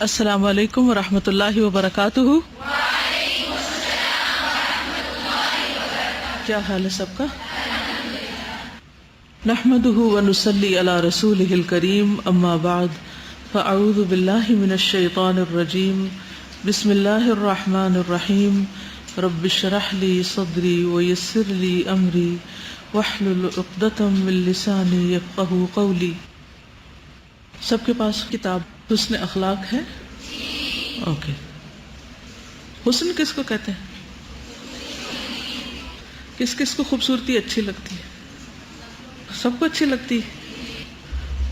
السلام علیکم ورحمۃ اللہ وبرکاتہ۔ کیا حال ہے سب کا؟ نحمده ونصلی علی رسولہ الکریم، اما بعد فاعوذ باللہ من الشیطان الرجیم، بسم اللہ الرحمن الرحیم، رب اشرح لی صدری ویسر لی امری واحلل عقدۃ من لسانی یفقہوا قولی۔ سب کے پاس کتاب حسن اخلاق ہے؟ اوکے۔ حسن کس کو کہتے ہیں؟ کس کس کو خوبصورتی اچھی لگتی ہے؟ سب کو اچھی لگتی ہے؟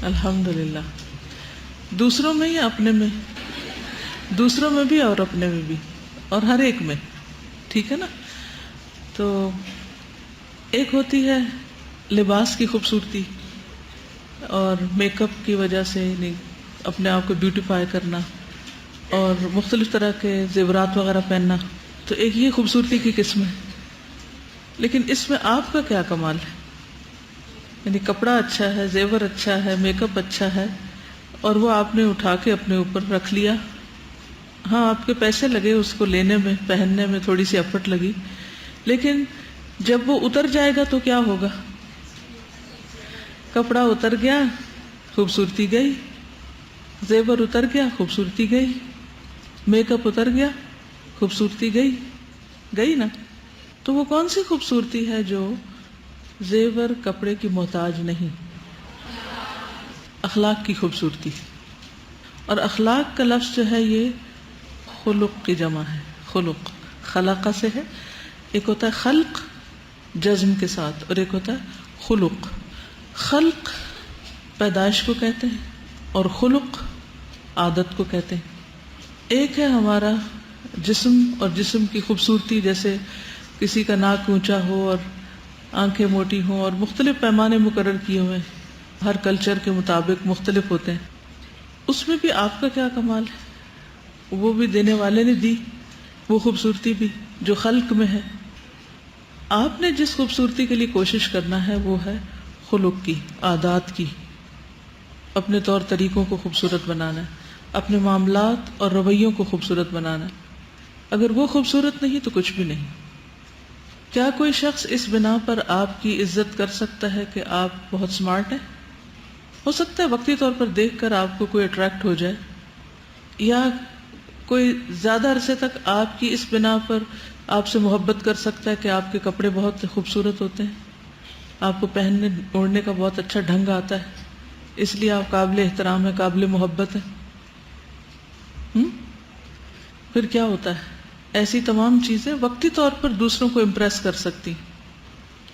الحمدللہ۔ دوسروں میں یا اپنے میں؟ دوسروں میں بھی اور اپنے میں بھی، اور ہر ایک میں، ٹھیک ہے نا؟ تو ایک ہوتی ہے لباس کی خوبصورتی اور میک اپ کی وجہ سے، یعنی اپنے آپ کو بیوٹیفائی کرنا اور مختلف طرح کے زیورات وغیرہ پہننا، تو ایک یہ خوبصورتی کی قسم ہے۔ لیکن اس میں آپ کا کیا کمال ہے؟ یعنی کپڑا اچھا ہے، زیور اچھا ہے، میک اپ اچھا ہے، اور وہ آپ نے اٹھا کے اپنے اوپر رکھ لیا۔ ہاں، آپ کے پیسے لگے اس کو لینے میں، پہننے میں تھوڑی سی ایفرٹ لگی، لیکن جب وہ اتر جائے گا تو کیا ہوگا؟ کپڑا اتر گیا، خوبصورتی گئی، زیور اتر گیا، خوبصورتی گئی، میک اپ اتر گیا، خوبصورتی گئی، گئی نا؟ تو وہ کون سی خوبصورتی ہے جو زیور کپڑے کی محتاج نہیں؟ اخلاق کی خوبصورتی۔ اور اخلاق کا لفظ جو ہے یہ خلق کی جمع ہے۔ خلق خلق سے ہے، ایک ہوتا ہے خلق جزم کے ساتھ، اور ایک ہوتا ہے خلق۔ خلق پیدائش کو کہتے ہیں اور خلق عادت کو کہتے ہیں۔ ایک ہے ہمارا جسم اور جسم کی خوبصورتی، جیسے کسی کا ناک اونچا ہو اور آنکھیں موٹی ہوں، اور مختلف پیمانے مقرر کیے ہوئے ہیں، ہر کلچر کے مطابق مختلف ہوتے ہیں۔ اس میں بھی آپ کا کیا کمال ہے؟ وہ بھی دینے والے نے دی، وہ خوبصورتی بھی جو خلق میں ہے۔ آپ نے جس خوبصورتی کے لیے کوشش کرنا ہے وہ ہے خلق کی، عادات کی، اپنے طور طریقوں کو خوبصورت بنانا ہے، اپنے معاملات اور رویوں کو خوبصورت بنانا ہے۔ اگر وہ خوبصورت نہیں تو کچھ بھی نہیں۔ کیا کوئی شخص اس بنا پر آپ کی عزت کر سکتا ہے کہ آپ بہت سمارٹ ہیں؟ ہو سکتا ہے وقتی طور پر دیکھ کر آپ کو کوئی اٹریکٹ ہو جائے، یا کوئی زیادہ عرصے تک آپ کی اس بنا پر آپ سے محبت کر سکتا ہے کہ آپ کے کپڑے بہت خوبصورت ہوتے ہیں، آپ کو پہننے اوڑھنے کا بہت اچھا ڈھنگ آتا ہے، اس لیے آپ قابل احترام ہیں، قابل محبت ہیں۔ پھر کیا ہوتا ہے؟ ایسی تمام چیزیں وقتی طور پر دوسروں کو امپریس کر سکتی،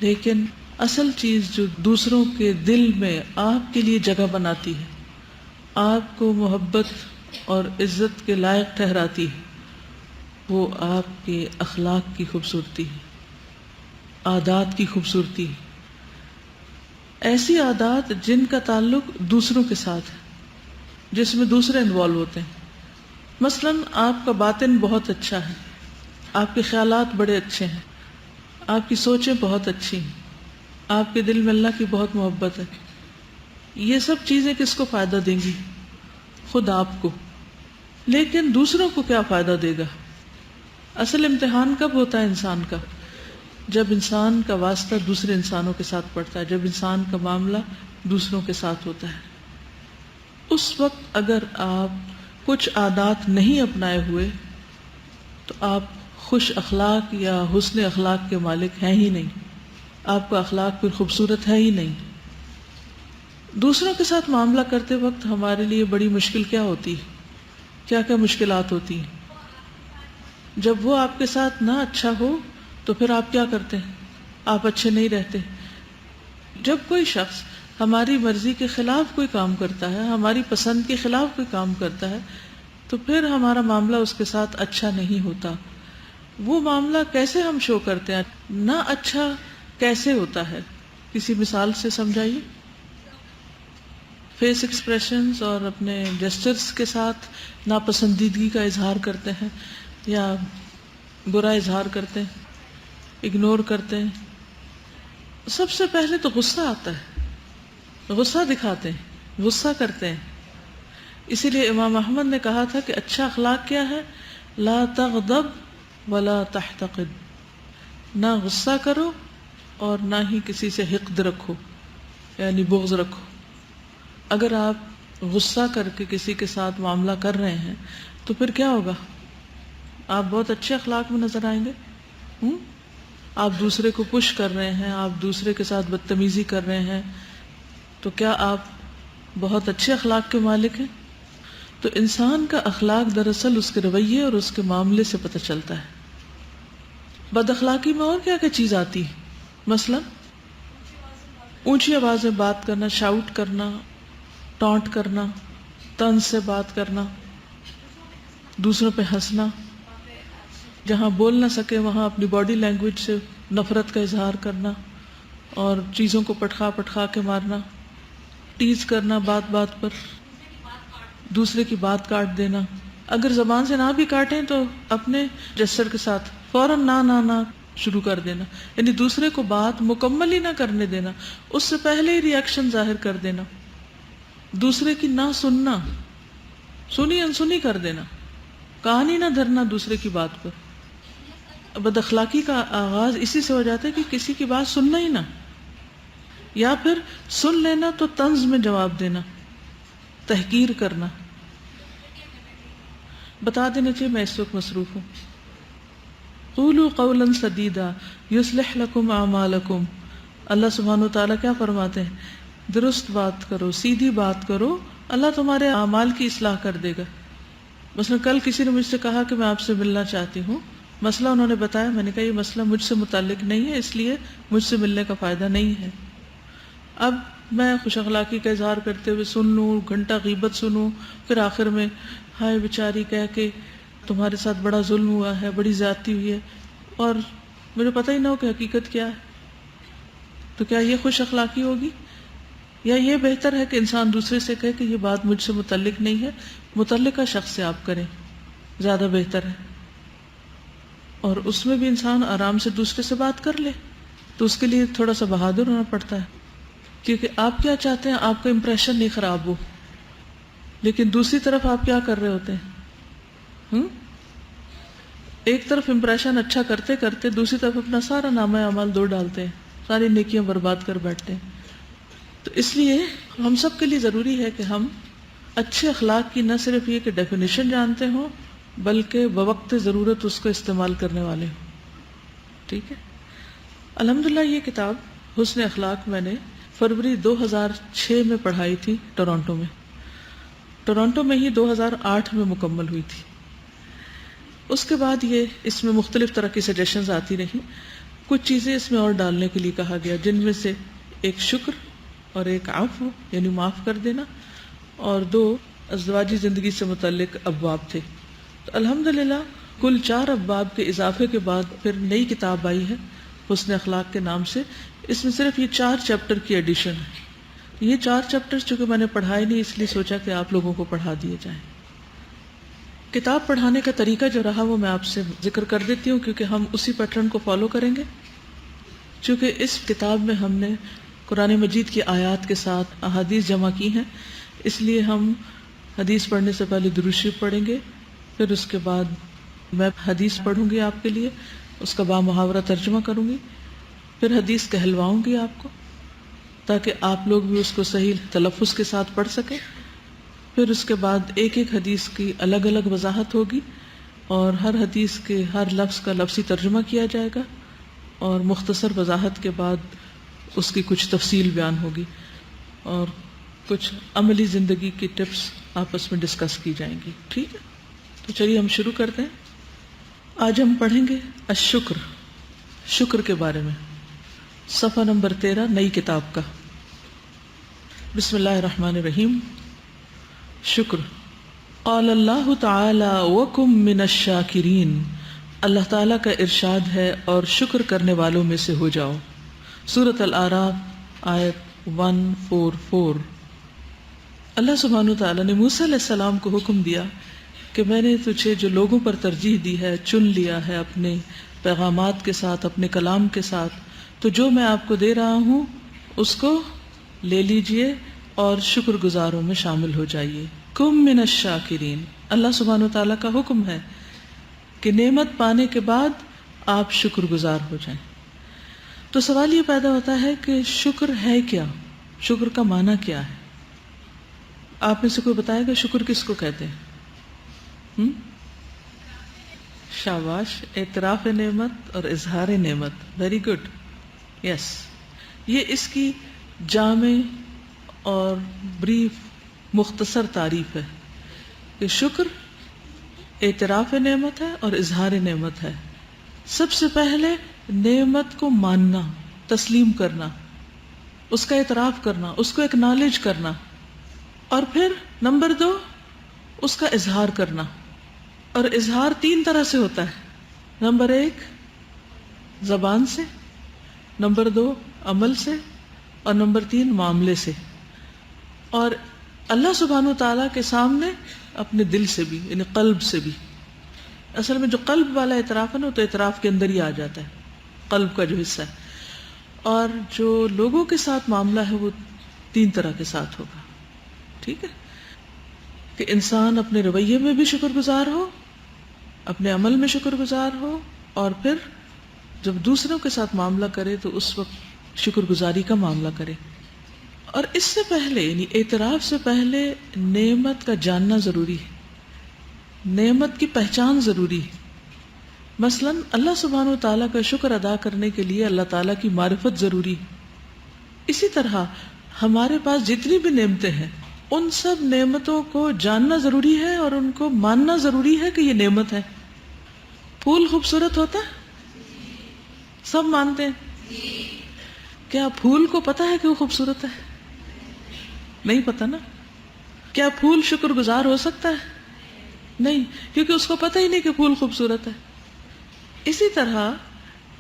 لیکن اصل چیز جو دوسروں کے دل میں آپ کے لیے جگہ بناتی ہے، آپ کو محبت اور عزت کے لائق ٹھہراتی ہے، وہ آپ کے اخلاق کی خوبصورتی ہے، عادات کی خوبصورتی ہے۔ ایسی عادات جن کا تعلق دوسروں کے ساتھ ہے، جس میں دوسرے انوالو ہوتے ہیں۔ مثلاً آپ کا باطن بہت اچھا ہے، آپ کے خیالات بڑے اچھے ہیں، آپ کی سوچیں بہت اچھی ہیں، آپ کے دل میں اللہ کی بہت محبت ہے، یہ سب چیزیں کس کو فائدہ دیں گی؟ خود آپ کو۔ لیکن دوسروں کو کیا فائدہ دے گا؟ اصل امتحان کب ہوتا ہے انسان کا؟ جب انسان کا واسطہ دوسرے انسانوں کے ساتھ پڑتا ہے، جب انسان کا معاملہ دوسروں کے ساتھ ہوتا ہے۔ اس وقت اگر آپ کچھ عادات نہیں اپنائے ہوئے تو آپ خوش اخلاق یا حسن اخلاق کے مالک ہیں ہی نہیں، آپ کا اخلاق پھر خوبصورت ہے ہی نہیں۔ دوسروں کے ساتھ معاملہ کرتے وقت ہمارے لیے بڑی مشکل کیا ہوتی ہے؟ کیا کیا مشکلات ہوتی ہیں؟ جب وہ آپ کے ساتھ نہ اچھا ہو تو پھر آپ کیا کرتے ہیں؟ آپ اچھے نہیں رہتے۔ جب کوئی شخص ہماری مرضی کے خلاف کوئی کام کرتا ہے، ہماری پسند کے خلاف کوئی کام کرتا ہے، تو پھر ہمارا معاملہ اس کے ساتھ اچھا نہیں ہوتا۔ وہ معاملہ کیسے ہم شو کرتے ہیں؟ نہ اچھا کیسے ہوتا ہے؟ کسی مثال سے سمجھائیے۔ فیس ایکسپریشنز اور اپنے جسچرز کے ساتھ ناپسندیدگی کا اظہار کرتے ہیں، یا برا اظہار کرتے ہیں، اگنور کرتے ہیں۔ سب سے پہلے تو غصہ آتا ہے، غصہ دکھاتے ہیں، غصہ کرتے ہیں، اسی لیے امام احمد نے کہا تھا کہ اچھا اخلاق کیا ہے؟ لا تغضب ولا تحتقد، نہ غصہ کرو اور نہ ہی کسی سے حقد رکھو، یعنی بغض رکھو۔ اگر آپ غصہ کر کے کسی کے ساتھ معاملہ کر رہے ہیں تو پھر کیا ہوگا؟ آپ بہت اچھے اخلاق میں نظر آئیں گے۔ آپ دوسرے کو پش کر رہے ہیں، آپ دوسرے کے ساتھ بدتمیزی کر رہے ہیں، تو کیا آپ بہت اچھے اخلاق کے مالک ہیں؟ تو انسان کا اخلاق دراصل اس کے رویے اور اس کے معاملے سے پتہ چلتا ہے۔ بد اخلاقی میں اور کیا کیا چیز آتی ہے؟ مثلا اونچی آواز میں بات کرنا، شاؤٹ کرنا، ٹانٹ کرنا، طنز سے بات کرنا، دوسروں پہ ہنسنا، جہاں بول نہ سکے وہاں اپنی باڈی لینگویج سے نفرت کا اظہار کرنا اور چیزوں کو پٹخا پٹخا کے مارنا، ٹیز کرنا بات بات پر، دوسرے کی بات کاٹ دینا۔ اگر زبان سے نہ بھی کاٹیں تو اپنے جسر کے ساتھ فوراً نہ شروع کر دینا، یعنی دوسرے کو بات مکمل ہی نہ کرنے دینا، اس سے پہلے ہی ری ایکشن ظاہر کر دینا، دوسرے کی نہ سننا، سنی انسنی کر دینا، کہانی نہ دھرنا دوسرے کی بات پر۔ بد اخلاقی کا آغاز اسی سے ہو جاتا ہے کہ کسی کی بات سننا ہی نہ، یا پھر سن لینا تو طنز میں جواب دینا، تحقیر کرنا۔ بتا دینا چاہیے میں اس وقت مصروف ہوں۔ قولوا قولا سدیدا یصلح لکم اعمالکم، اللہ سبحانہ وتعالیٰ کیا فرماتے ہیں؟ درست بات کرو، سیدھی بات کرو، اللہ تمہارے اعمال کی اصلاح کر دے گا۔ مثلا کل کسی نے مجھ سے کہا کہ میں آپ سے ملنا چاہتی ہوں، مسئلہ انہوں نے بتایا، میں نے کہا یہ مسئلہ مجھ سے متعلق نہیں ہے، اس لیے مجھ سے ملنے کا فائدہ نہیں ہے۔ اب میں خوش اخلاقی کا اظہار کرتے ہوئے سن لوں، گھنٹہ غیبت سنوں، پھر آخر میں ہائے بیچاری کہہ کے تمہارے ساتھ بڑا ظلم ہوا ہے، بڑی زیادتی ہوئی ہے، اور مجھے پتہ ہی نہ ہو کہ حقیقت کیا ہے، تو کیا یہ خوش اخلاقی ہوگی؟ یا یہ بہتر ہے کہ انسان دوسرے سے کہے کہ یہ بات مجھ سے متعلق نہیں ہے، متعلقہ شخص سے آپ کریں، زیادہ بہتر ہے، اور اس میں بھی انسان آرام سے دوسرے سے بات کر لے۔ تو اس کے لیے تھوڑا سا بہادر ہونا پڑتا ہے، کیونکہ آپ کیا چاہتے ہیں؟ آپ کا امپریشن نہیں خراب ہو، لیکن دوسری طرف آپ کیا کر رہے ہوتے ہیں؟ ایک طرف امپریشن اچھا کرتے کرتے دوسری طرف اپنا سارا نامہ اعمال دو ڈالتے ہیں، ساری نیکیاں برباد کر بیٹھتے ہیں۔ تو اس لیے ہم سب کے لیے ضروری ہے کہ ہم اچھے اخلاق کی نہ صرف یہ کہ ڈیفینیشن جانتے ہوں، بلکہ بوقت ضرورت اس کو استعمال کرنے والے ہوں۔ ٹھیک ہے، الحمدللہ یہ کتاب حسن اخلاق میں نے فروری 2006 میں پڑھائی تھی ٹورانٹو میں، ٹورانٹو میں ہی 2008 میں مکمل ہوئی تھی۔ اس کے بعد اس میں مختلف طرح کی سجیشنز آتی رہی، کچھ چیزیں اس میں اور ڈالنے کے لیے کہا گیا، جن میں سے ایک شکر اور ایک عفو یعنی معاف کر دینا، اور 2 ازدواجی زندگی سے متعلق ابواب تھے۔ تو الحمدللہ کل 4 ابواب کے اضافے کے بعد پھر نئی کتاب آئی ہے حسن اخلاق کے نام سے۔ اس میں صرف یہ 4 چیپٹر کی ایڈیشن ہے۔ یہ 4 چیپٹر چونکہ میں نے پڑھائے نہیں، اس لیے سوچا کہ آپ لوگوں کو پڑھا دیے جائیں۔ کتاب پڑھانے کا طریقہ جو رہا وہ میں آپ سے ذکر کر دیتی ہوں، کیونکہ ہم اسی پیٹرن کو فالو کریں گے۔ چونکہ اس کتاب میں ہم نے قرآن مجید کی آیات کے ساتھ احادیث جمع کی ہیں، اس لیے ہم حدیث پڑھنے سے پہلے درود شریف پڑھیں گے، پھر اس کے بعد میں حدیث پڑھوں گی آپ کے لیے، اس کا بامحاورہ ترجمہ کروں گی، پھر حدیث کہلواؤں گی آپ کو تاکہ آپ لوگ بھی اس کو صحیح تلفظ کے ساتھ پڑھ سکیں۔ پھر اس کے بعد ایک ایک حدیث کی الگ الگ وضاحت ہوگی، اور ہر حدیث کے ہر لفظ کا لفظی ترجمہ کیا جائے گا، اور مختصر وضاحت کے بعد اس کی کچھ تفصیل بیان ہوگی، اور کچھ عملی زندگی کی ٹپس آپس میں ڈسکس کی جائیں گی۔ ٹھیک ہے، تو چلیے ہم شروع کرتے ہیں۔ آج ہم پڑھیں گے الشکر، شکر کے بارے میں، صفحہ نمبر 13 نئی کتاب کا۔ بسم اللہ الرحمن الرحیم۔ شکر، قال اللہ تعالی وَكُم مِّنَ الشَّاكِرِينَ، اللہ تعالیٰ کا ارشاد ہے اور شکر کرنے والوں میں سے ہو جاؤ۔ سورۃ الاعراف آیت 144۔ اللہ سبحانہ وتعالیٰ نے موسیٰ علیہ السلام کو حکم دیا کہ میں نے تجھے جو لوگوں پر ترجیح دی ہے، چن لیا ہے اپنے پیغامات کے ساتھ، اپنے کلام کے ساتھ، تو جو میں آپ کو دے رہا ہوں اس کو لے لیجئے اور شکر گزاروں میں شامل ہو جائیے۔ کم من الشاکرین، اللہ سبحانہ وتعالیٰ کا حکم ہے کہ نعمت پانے کے بعد آپ شکر گزار ہو جائیں۔ تو سوال یہ پیدا ہوتا ہے کہ شکر ہے کیا؟ شکر کا معنی کیا ہے؟ آپ میں سے کوئی بتائے گا شکر کس کو کہتے ہیں؟ شاباش، اعتراف نعمت اور اظہار نعمت، ویری گڈ، یس۔ یہ اس کی جامع اور بریف مختصر تعریف ہے کہ شکر اعتراف نعمت ہے اور اظہار نعمت ہے۔ سب سے پہلے نعمت کو ماننا، تسلیم کرنا، اس کا اعتراف کرنا، اس کو ایکنالج کرنا، اور پھر نمبر 2 اس کا اظہار کرنا۔ اور اظہار 3 طرح سے ہوتا ہے، نمبر 1 زبان سے، نمبر 2 عمل سے، اور نمبر 3 معاملے سے، اور اللہ سبحانہ وتعالیٰ کے سامنے اپنے دل سے بھی، یعنی قلب سے بھی۔ اصل میں جو قلب والا اعتراف ہے نا، تو اعتراف کے اندر ہی آ جاتا ہے، قلب کا جو حصہ ہے۔ اور جو لوگوں کے ساتھ معاملہ ہے وہ 3 طرح کے ساتھ ہوگا، ٹھیک ہے؟ کہ انسان اپنے رویے میں بھی شکر گزار ہو، اپنے عمل میں شکر گزار ہو، اور پھر جب دوسروں کے ساتھ معاملہ کرے تو اس وقت شکر گزاری کا معاملہ کرے۔ اور اس سے پہلے، یعنی اعتراف سے پہلے نعمت کا جاننا ضروری ہے، نعمت کی پہچان ضروری ہے۔ مثلا اللہ سبحانہ و تعالیٰ کا شکر ادا کرنے کے لیے اللہ تعالیٰ کی معرفت ضروری ہے۔ اسی طرح ہمارے پاس جتنی بھی نعمتیں ہیں ان سب نعمتوں کو جاننا ضروری ہے اور ان کو ماننا ضروری ہے کہ یہ نعمت ہے۔ پھول خوبصورت ہوتا ہے، سب مانتے ہیں، کیا پھول کو پتا ہے کہ وہ خوبصورت ہے؟ نہیں پتا نا۔ کیا پھول شکر گزار ہو سکتا ہے؟ نہیں، کیونکہ اس کو پتہ ہی نہیں کہ پھول خوبصورت ہے۔ اسی طرح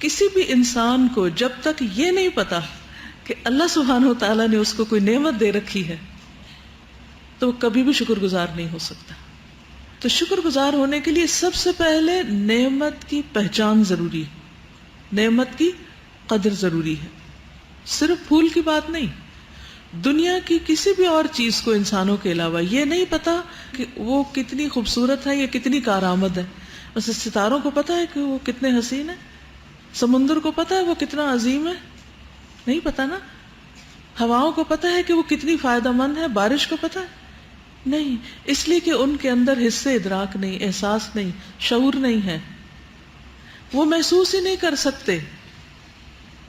کسی بھی انسان کو جب تک یہ نہیں پتا کہ اللہ سبحانہ و تعالیٰ نے اس کو کوئی نعمت دے رکھی ہے تو وہ کبھی بھی شکر گزار نہیں ہو سکتا۔ تو شکر گزار ہونے کے لیے سب سے پہلے نعمت کی پہچان ضروری ہے، نعمت کی قدر ضروری ہے۔ صرف پھول کی بات نہیں، دنیا کی کسی بھی اور چیز کو انسانوں کے علاوہ یہ نہیں پتا کہ وہ کتنی خوبصورت ہے یا کتنی کارآمد ہے۔ بس ستاروں کو پتا ہے کہ وہ کتنے حسین ہیں، سمندر کو پتا ہے وہ کتنا عظیم ہے، نہیں پتا نا۔ ہواؤں کو پتا ہے کہ وہ کتنی فائدہ مند ہے، بارش کو پتا ہے نہیں، اس لیے کہ ان کے اندر حصے ادراک نہیں، احساس نہیں، شعور نہیں ہے، وہ محسوس ہی نہیں کر سکتے۔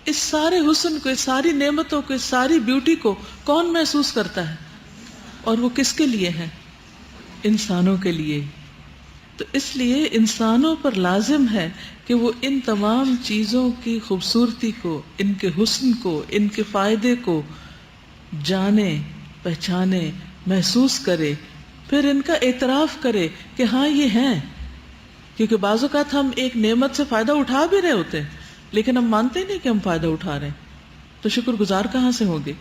اس سارے حسن کو، اس ساری نعمتوں کو، اس ساری بیوٹی کو کون محسوس کرتا ہے؟ اور وہ کس کے لیے ہے؟ انسانوں کے لیے۔ تو اس لیے انسانوں پر لازم ہے کہ وہ ان تمام چیزوں کی خوبصورتی کو، ان کے حسن کو، ان کے فائدے کو جانے، پہچانے، محسوس کرے، پھر ان کا اعتراف کرے کہ ہاں یہ ہیں۔ کیونکہ بعض اوقات ہم ایک نعمت سے فائدہ اٹھا بھی رہے ہوتے ہیں لیکن ہم مانتے نہیں کہ ہم فائدہ اٹھا رہے ہیں، تو شکر گزار کہاں سے ہوں گے؟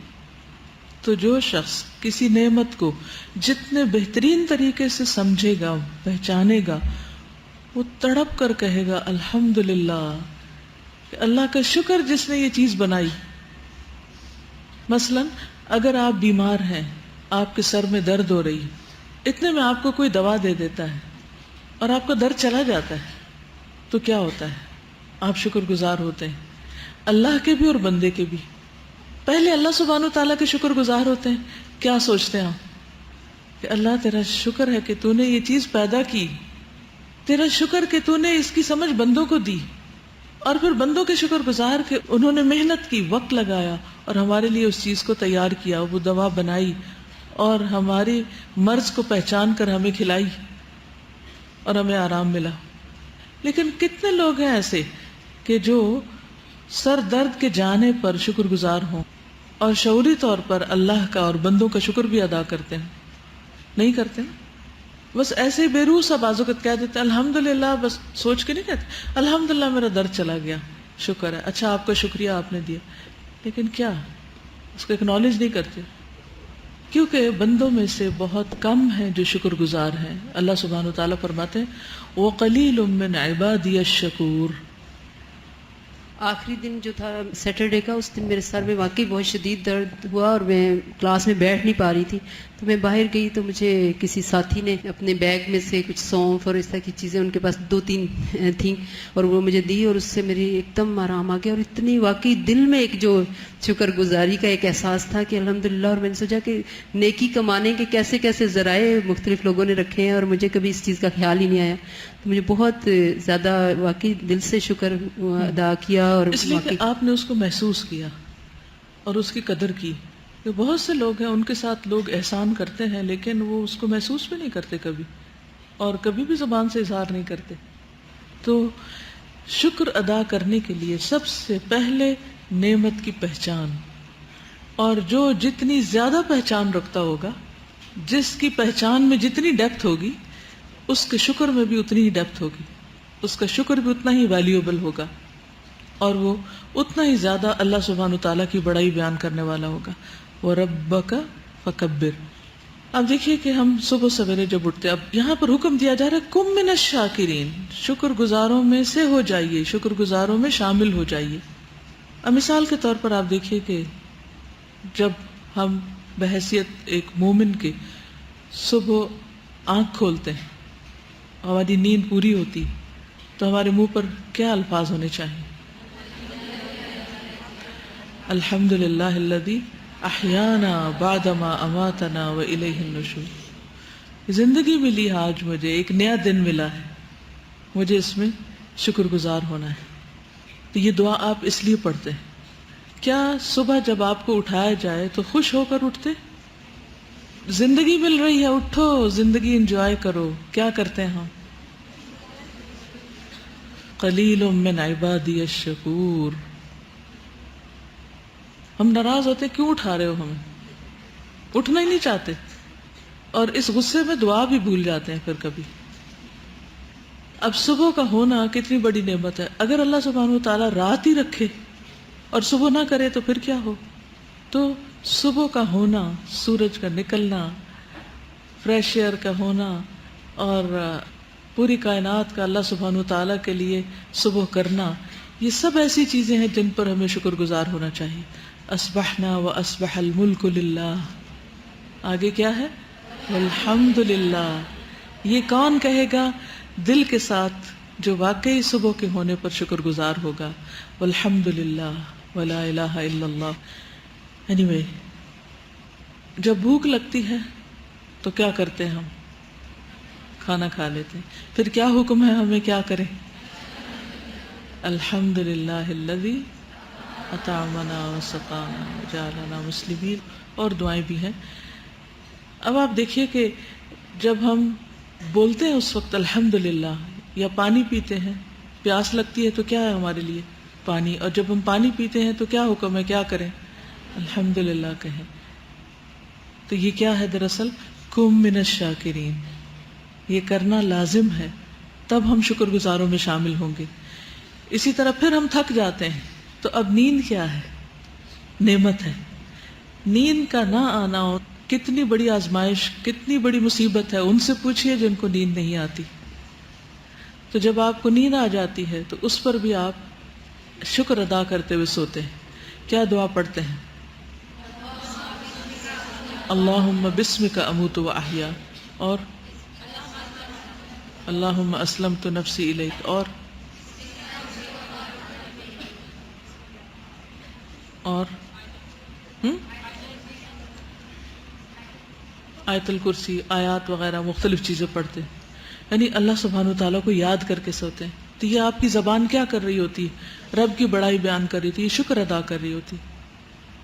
تو جو شخص کسی نعمت کو جتنے بہترین طریقے سے سمجھے گا، پہچانے گا، وہ تڑپ کر کہے گا الحمدللہ، کہ اللہ کا شکر جس نے یہ چیز بنائی۔ مثلا اگر آپ بیمار ہیں، آپ کے سر میں درد ہو رہی ہے، اتنے میں آپ کو کوئی دوا دے دیتا ہے اور آپ کا درد چلا جاتا ہے، تو کیا ہوتا ہے؟ آپ شکر گزار ہوتے ہیں، اللہ کے بھی اور بندے کے بھی۔ پہلے اللہ سبحانہ تعالیٰ کے شکر گزار ہوتے ہیں، کیا سوچتے ہیں آپ؟ کہ اللہ تیرا شکر ہے کہ تو نے یہ چیز پیدا کی، تیرا شکر کہ تو نے اس کی سمجھ بندوں کو دی، اور پھر بندوں کے شکر گزار کہ انہوں نے محنت کی، وقت لگایا اور ہمارے لیے اس چیز کو تیار کیا، وہ دوا بنائی اور ہماری مرض کو پہچان کر ہمیں کھلائی اور ہمیں آرام ملا۔ لیکن کتنے لوگ ہیں ایسے کہ جو سر درد کے جانے پر شکر گزار ہوں اور شعوری طور پر اللہ کا اور بندوں کا شکر بھی ادا کرتے ہیں؟ نہیں کرتے نا، بس ایسے ہی بے روح سا بازو کہہ دیتے ہیں الحمدللہ، بس سوچ کے نہیں کہتے الحمدللہ میرا درد چلا گیا، شکر ہے، اچھا آپ کا شکریہ آپ نے دیا، لیکن کیا اس کو ایکنالج نہیں کرتے؟ کیونکہ بندوں میں سے بہت کم ہیں جو شکر گزار ہیں۔ اللہ سبحانہ وتعالیٰ فرماتے ہیں وَقَلِيلٌ مِّنْ عِبَادِيَ الشَّكُورُ۔ آخری دن جو تھا سیٹرڈے کا، اس دن میرے سر میں واقعی بہت شدید درد ہوا اور میں کلاس میں بیٹھ نہیں پا رہی تھی، تو میں باہر گئی تو مجھے کسی ساتھی نے اپنے بیگ میں سے کچھ سونف اور اس طرح کی چیزیں، ان کے پاس 2-3 تھیں، اور وہ مجھے دی، اور اس سے میری ایک دم آرام آ گیا، اور اتنی واقعی دل میں ایک جو شکر گزاری کا ایک احساس تھا کہ الحمدللہ. اور میں نے سوچا کہ نیکی کمانے کے کیسے کیسے ذرائع مختلف لوگوں نے رکھے ہیں، اور مجھے کبھی اس چیز کا خیال ہی نہیں آیا. تو مجھے بہت زیادہ واقعی دل سے شکر ادا کیا. اور اس لیے کہ آپ نے اس کو محسوس کیا اور اس کی قدر کی. کہ بہت سے لوگ ہیں، ان کے ساتھ لوگ احسان کرتے ہیں لیکن وہ اس کو محسوس بھی نہیں کرتے کبھی، اور کبھی بھی زبان سے اظہار نہیں کرتے. تو شکر ادا کرنے کے لیے سب سے پہلے نعمت کی پہچان، اور جو جتنی زیادہ پہچان رکھتا ہوگا، جس کی پہچان میں جتنی ڈیپتھ ہوگی، اس کے شکر میں بھی اتنی ہی ڈیپتھ ہوگی، اس کا شکر بھی اتنا ہی ویلیوبل ہوگا، اور وہ اتنا ہی زیادہ اللہ سبحانہ وتعالیٰ کی بڑائی بیان کرنے والا ہوگا. وَرَبَّكَ فَكَبِّرْ. اب دیکھیے کہ ہم صبح سویرے جب اٹھتے، اب یہاں پر حکم دیا جا رہا ہے کم من الشاکرین، شکر گزاروں میں سے ہو جائیے، شکر گزاروں میں شامل ہو جائیے. اب مثال کے طور پر آپ دیکھیے کہ جب ہم بحیثیت ایک مومن کے صبح آنکھ کھولتے ہیں، ہماری نیند پوری ہوتی، تو ہمارے منہ پر کیا الفاظ ہونے چاہیے؟ الحمدللہ الذی احیانا بعدما اماتنا والیہ النشور. زندگی ملی ہے آج، مجھے ایک نیا دن ملا ہے، مجھے اس میں شکر گزار ہونا ہے. تو یہ دعا آپ اس لیے پڑھتے ہیں. کیا صبح جب آپ کو اٹھایا جائے تو خوش ہو کر اٹھتے؟ زندگی مل رہی ہے، اٹھو، زندگی انجوائے کرو. کیا کرتے ہیں ہم؟ قلیل من عبادی الشکور. ہم ناراض ہوتے کیوں اٹھا رہے ہو ہمیں؟ اٹھنا ہی نہیں چاہتے، اور اس غصے میں دعا بھی بھول جاتے ہیں پھر کبھی. اب صبح کا ہونا کتنی بڑی نعمت ہے. اگر اللہ سبحانہ وتعالیٰ رات ہی رکھے اور صبح نہ کرے تو پھر کیا ہو؟ تو صبح کا ہونا، سورج کا نکلنا، فریش ایئر کا ہونا، اور پوری کائنات کا اللہ سبحانہ وتعالیٰ کے لیے صبح کرنا، یہ سب ایسی چیزیں ہیں جن پر ہمیں شکر گزار ہونا چاہیے. اصبحنا واصبح الملک للہ. آگے کیا ہے؟ والحمد للہ. یہ کون کہے گا دل کے ساتھ جو واقعی صبح کے ہونے پر شکر گزار ہوگا؟ والحمد للہ ولا الہ الا اللہ. anyway، جب بھوک لگتی ہے تو کیا کرتے ہیں ہم؟ کھانا کھا لیتے ہیں. پھر کیا حکم ہے ہمیں کیا کریں؟ الحمد للہ الذی اطعمنا وسقانا وجعلنا مسلمین، اور دعائیں بھی ہیں. اب آپ دیکھیے کہ جب ہم بولتے ہیں اس وقت الحمدللہ، یا پانی پیتے ہیں، پیاس لگتی ہے تو کیا ہے ہمارے لیے؟ پانی. اور جب ہم پانی پیتے ہیں تو کیا حکم ہے، کیا کریں؟ الحمدللہ کہیں. تو یہ کیا ہے دراصل؟ کم من الشاکرین. یہ کرنا لازم ہے، تب ہم شکر گزاروں میں شامل ہوں گے. اسی طرح پھر ہم تھک جاتے ہیں تو اب نیند کیا ہے؟ نعمت ہے. نیند کا نہ آنا کتنی بڑی آزمائش، کتنی بڑی مصیبت ہے. ان سے پوچھئے جن کو نیند نہیں آتی. تو جب آپ کو نیند آ جاتی ہے تو اس پر بھی آپ شکر ادا کرتے ہوئے سوتے ہیں. کیا دعا پڑھتے ہیں؟ اللہم بسمک اموت و احیا، اور اللہم اسلمت نفسی الیک، اور آیت الکرسی، آیات وغیرہ مختلف چیزیں پڑھتے ہیں. یعنی اللہ سبحانہ وتعالیٰ کو یاد کر کے سوتے ہیں. تو یہ آپ کی زبان کیا کر رہی ہوتی ہے؟ رب کی بڑائی بیان کر رہی ہوتی ہے، شکر ادا کر رہی ہوتی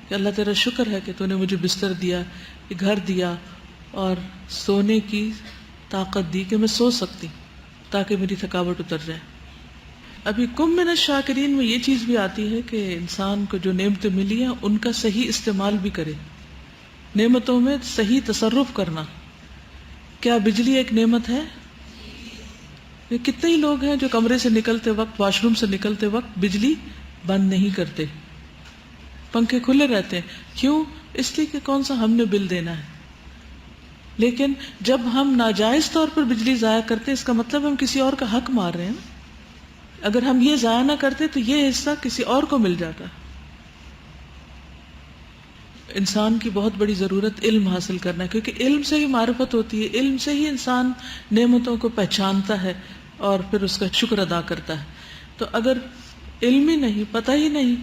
کہ اللہ تیرا شکر ہے کہ تو نے مجھے بستر دیا، گھر دیا، اور سونے کی طاقت دی کہ میں سو سکتی تاکہ میری تھکاوٹ اتر جائے. ابھی کم من الشاکرین میں یہ چیز بھی آتی ہے کہ انسان کو جو نعمتیں ملی ہیں ان کا صحیح استعمال بھی کرے. نعمتوں میں صحیح تصرف کرنا. کیا بجلی ایک نعمت ہے؟ کتنے ہی لوگ ہیں جو کمرے سے نکلتے وقت، واش روم سے نکلتے وقت بجلی بند نہیں کرتے، پنکھے کھلے رہتے ہیں. کیوں؟ اس لیے کہ کون سا ہم نے بل دینا ہے. لیکن جب ہم ناجائز طور پر بجلی ضائع کرتے، اس کا مطلب ہم کسی اور کا حق مار رہے ہیں. اگر ہم یہ ضائع نہ کرتے تو یہ حصہ کسی اور کو مل جاتا. انسان کی بہت بڑی ضرورت علم حاصل کرنا ہے، کیونکہ علم سے ہی معرفت ہوتی ہے، علم سے ہی انسان نعمتوں کو پہچانتا ہے اور پھر اس کا شکر ادا کرتا ہے. تو اگر علم ہی نہیں، پتہ ہی نہیں،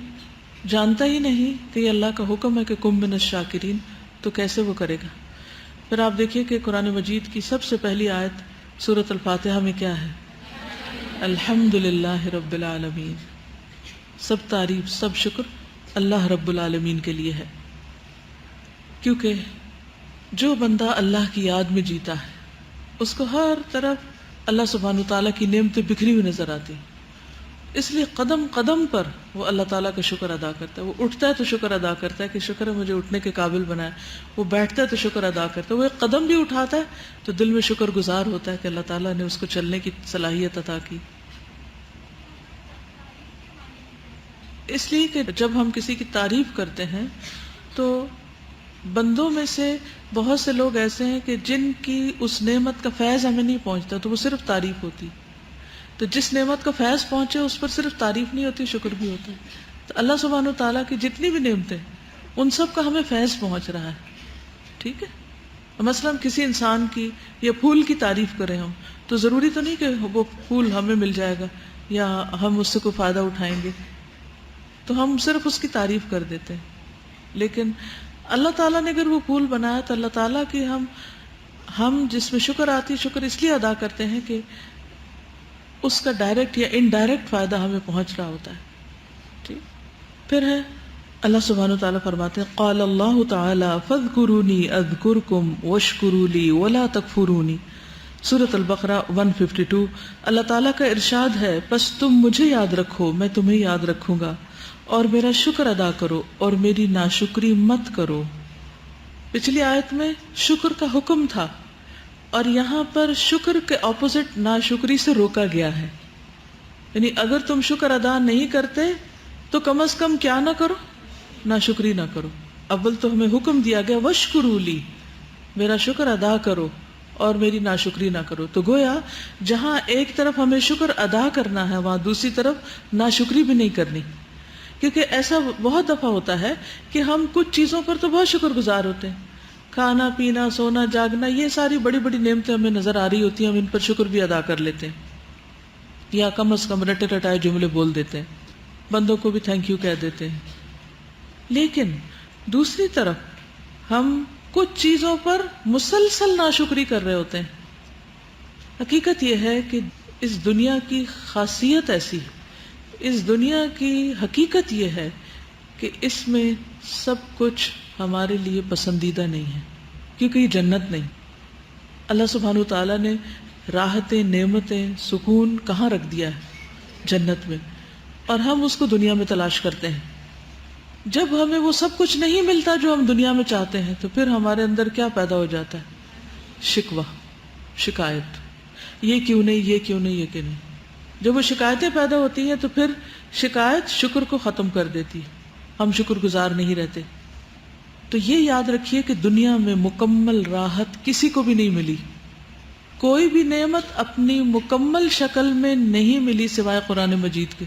جانتا ہی نہیں کہ یہ اللہ کا حکم ہے کہ کم من الشاکرین، تو کیسے وہ کرے گا؟ پھر آپ دیکھیے کہ قرآن مجید کی سب سے پہلی آیت سورۃ الفاتحہ میں کیا ہے؟ الحمد للہ رب العالمین. سب تعریف، سب شکر اللہ رب العالمین کے لیے ہے، کیونکہ جو بندہ اللہ کی یاد میں جیتا ہے اس کو ہر طرف اللہ سبحانہ وتعالیٰ کی نعمتیں بکھری ہوئی نظر آتی ہیں. اس لیے قدم قدم پر وہ اللہ تعالیٰ کا شکر ادا کرتا ہے. وہ اٹھتا ہے تو شکر ادا کرتا ہے کہ شکر ہے مجھے اٹھنے کے قابل بنایا. وہ بیٹھتا ہے تو شکر ادا کرتا ہے. وہ ایک قدم بھی اٹھاتا ہے تو دل میں شکر گزار ہوتا ہے کہ اللہ تعالیٰ نے اس کو چلنے کی صلاحیت عطا کی. اس لیے کہ جب ہم کسی کی تعریف کرتے ہیں تو بندوں میں سے بہت سے لوگ ایسے ہیں کہ جن کی اس نعمت کا فیض ہمیں نہیں پہنچتا تو وہ صرف تعریف ہوتی. تو جس نعمت کا فیض پہنچے اس پر صرف تعریف نہیں ہوتی، شکر بھی ہوتا ہے. تو اللہ سبحانہ وتعالیٰ کی جتنی بھی نعمتیں ان سب کا ہمیں فیض پہنچ رہا ہے. ٹھیک ہے، مثلا کسی انسان کی یا پھول کی تعریف کریں ہم تو ضروری تو نہیں کہ وہ پھول ہمیں مل جائے گا یا ہم اس سے کوئی فائدہ اٹھائیں گے، تو ہم صرف اس کی تعریف کر دیتے ہیں. لیکن اللہ تعالیٰ نے اگر وہ پھول بنایا تو اللہ تعالیٰ کی ہم جس میں شکر آتی، شکر اس لیے ادا کرتے ہیں کہ اس کا ڈائریکٹ یا انڈائریکٹ فائدہ ہمیں پہنچ رہا ہوتا ہے. ٹھیک. پھر ہے اللہ سبحانہ وتعالیٰ فرماتے ہیں قال اللہ تعالیٰ فاذکرونی اذکرکم واشکروا لی ولا تکفرونی. سورۃ البقرہ 152. اللہ تعالیٰ کا ارشاد ہے پس تم مجھے یاد رکھو میں تمہیں یاد رکھوں گا، اور میرا شکر ادا کرو اور میری ناشکری مت کرو. پچھلی آیت میں شکر کا حکم تھا اور یہاں پر شکر کے اپوزٹ ناشکری سے روکا گیا ہے. یعنی اگر تم شکر ادا نہیں کرتے تو کم از کم کیا نہ کرو، ناشکری نہ کرو. اول تو ہمیں حکم دیا گیا واشکروا لی، میرا شکر ادا کرو اور میری ناشکری نہ کرو. تو گویا جہاں ایک طرف ہمیں شکر ادا کرنا ہے وہاں دوسری طرف ناشکری بھی نہیں کرنی. کیونکہ ایسا بہت دفعہ ہوتا ہے کہ ہم کچھ چیزوں پر تو بہت شکر گزار ہوتے ہیں، کھانا پینا سونا جاگنا یہ ساری بڑی بڑی نعمتیں ہمیں نظر آ رہی ہوتی ہیں، ہم ان پر شکر بھی ادا کر لیتے ہیں یا کم از کم رٹے رٹائے جملے بول دیتے ہیں، بندوں کو بھی تھینک یو کہہ دیتے ہیں. لیکن دوسری طرف ہم کچھ چیزوں پر مسلسل ناشکری کر رہے ہوتے ہیں. حقیقت یہ ہے کہ اس دنیا کی خاصیت ایسی ہے، اس دنیا کی حقیقت یہ ہے کہ اس میں سب کچھ ہمارے لیے پسندیدہ نہیں ہے، کیونکہ یہ جنت نہیں. اللہ سبحانہ وتعالیٰ نے راحتیں، نعمتیں، سکون کہاں رکھ دیا ہے؟ جنت میں. اور ہم اس کو دنیا میں تلاش کرتے ہیں. جب ہمیں وہ سب کچھ نہیں ملتا جو ہم دنیا میں چاہتے ہیں تو پھر ہمارے اندر کیا پیدا ہو جاتا ہے؟ شکوہ، شکایت، یہ کیوں نہیں، یہ کیوں نہیں، یہ کیوں نہیں. جب وہ شکایتیں پیدا ہوتی ہیں تو پھر شکایت شکر کو ختم کر دیتی، ہم شکر گزار نہیں رہتے. تو یہ یاد رکھیے کہ دنیا میں مکمل راحت کسی کو بھی نہیں ملی، کوئی بھی نعمت اپنی مکمل شکل میں نہیں ملی سوائے قرآن مجید کے،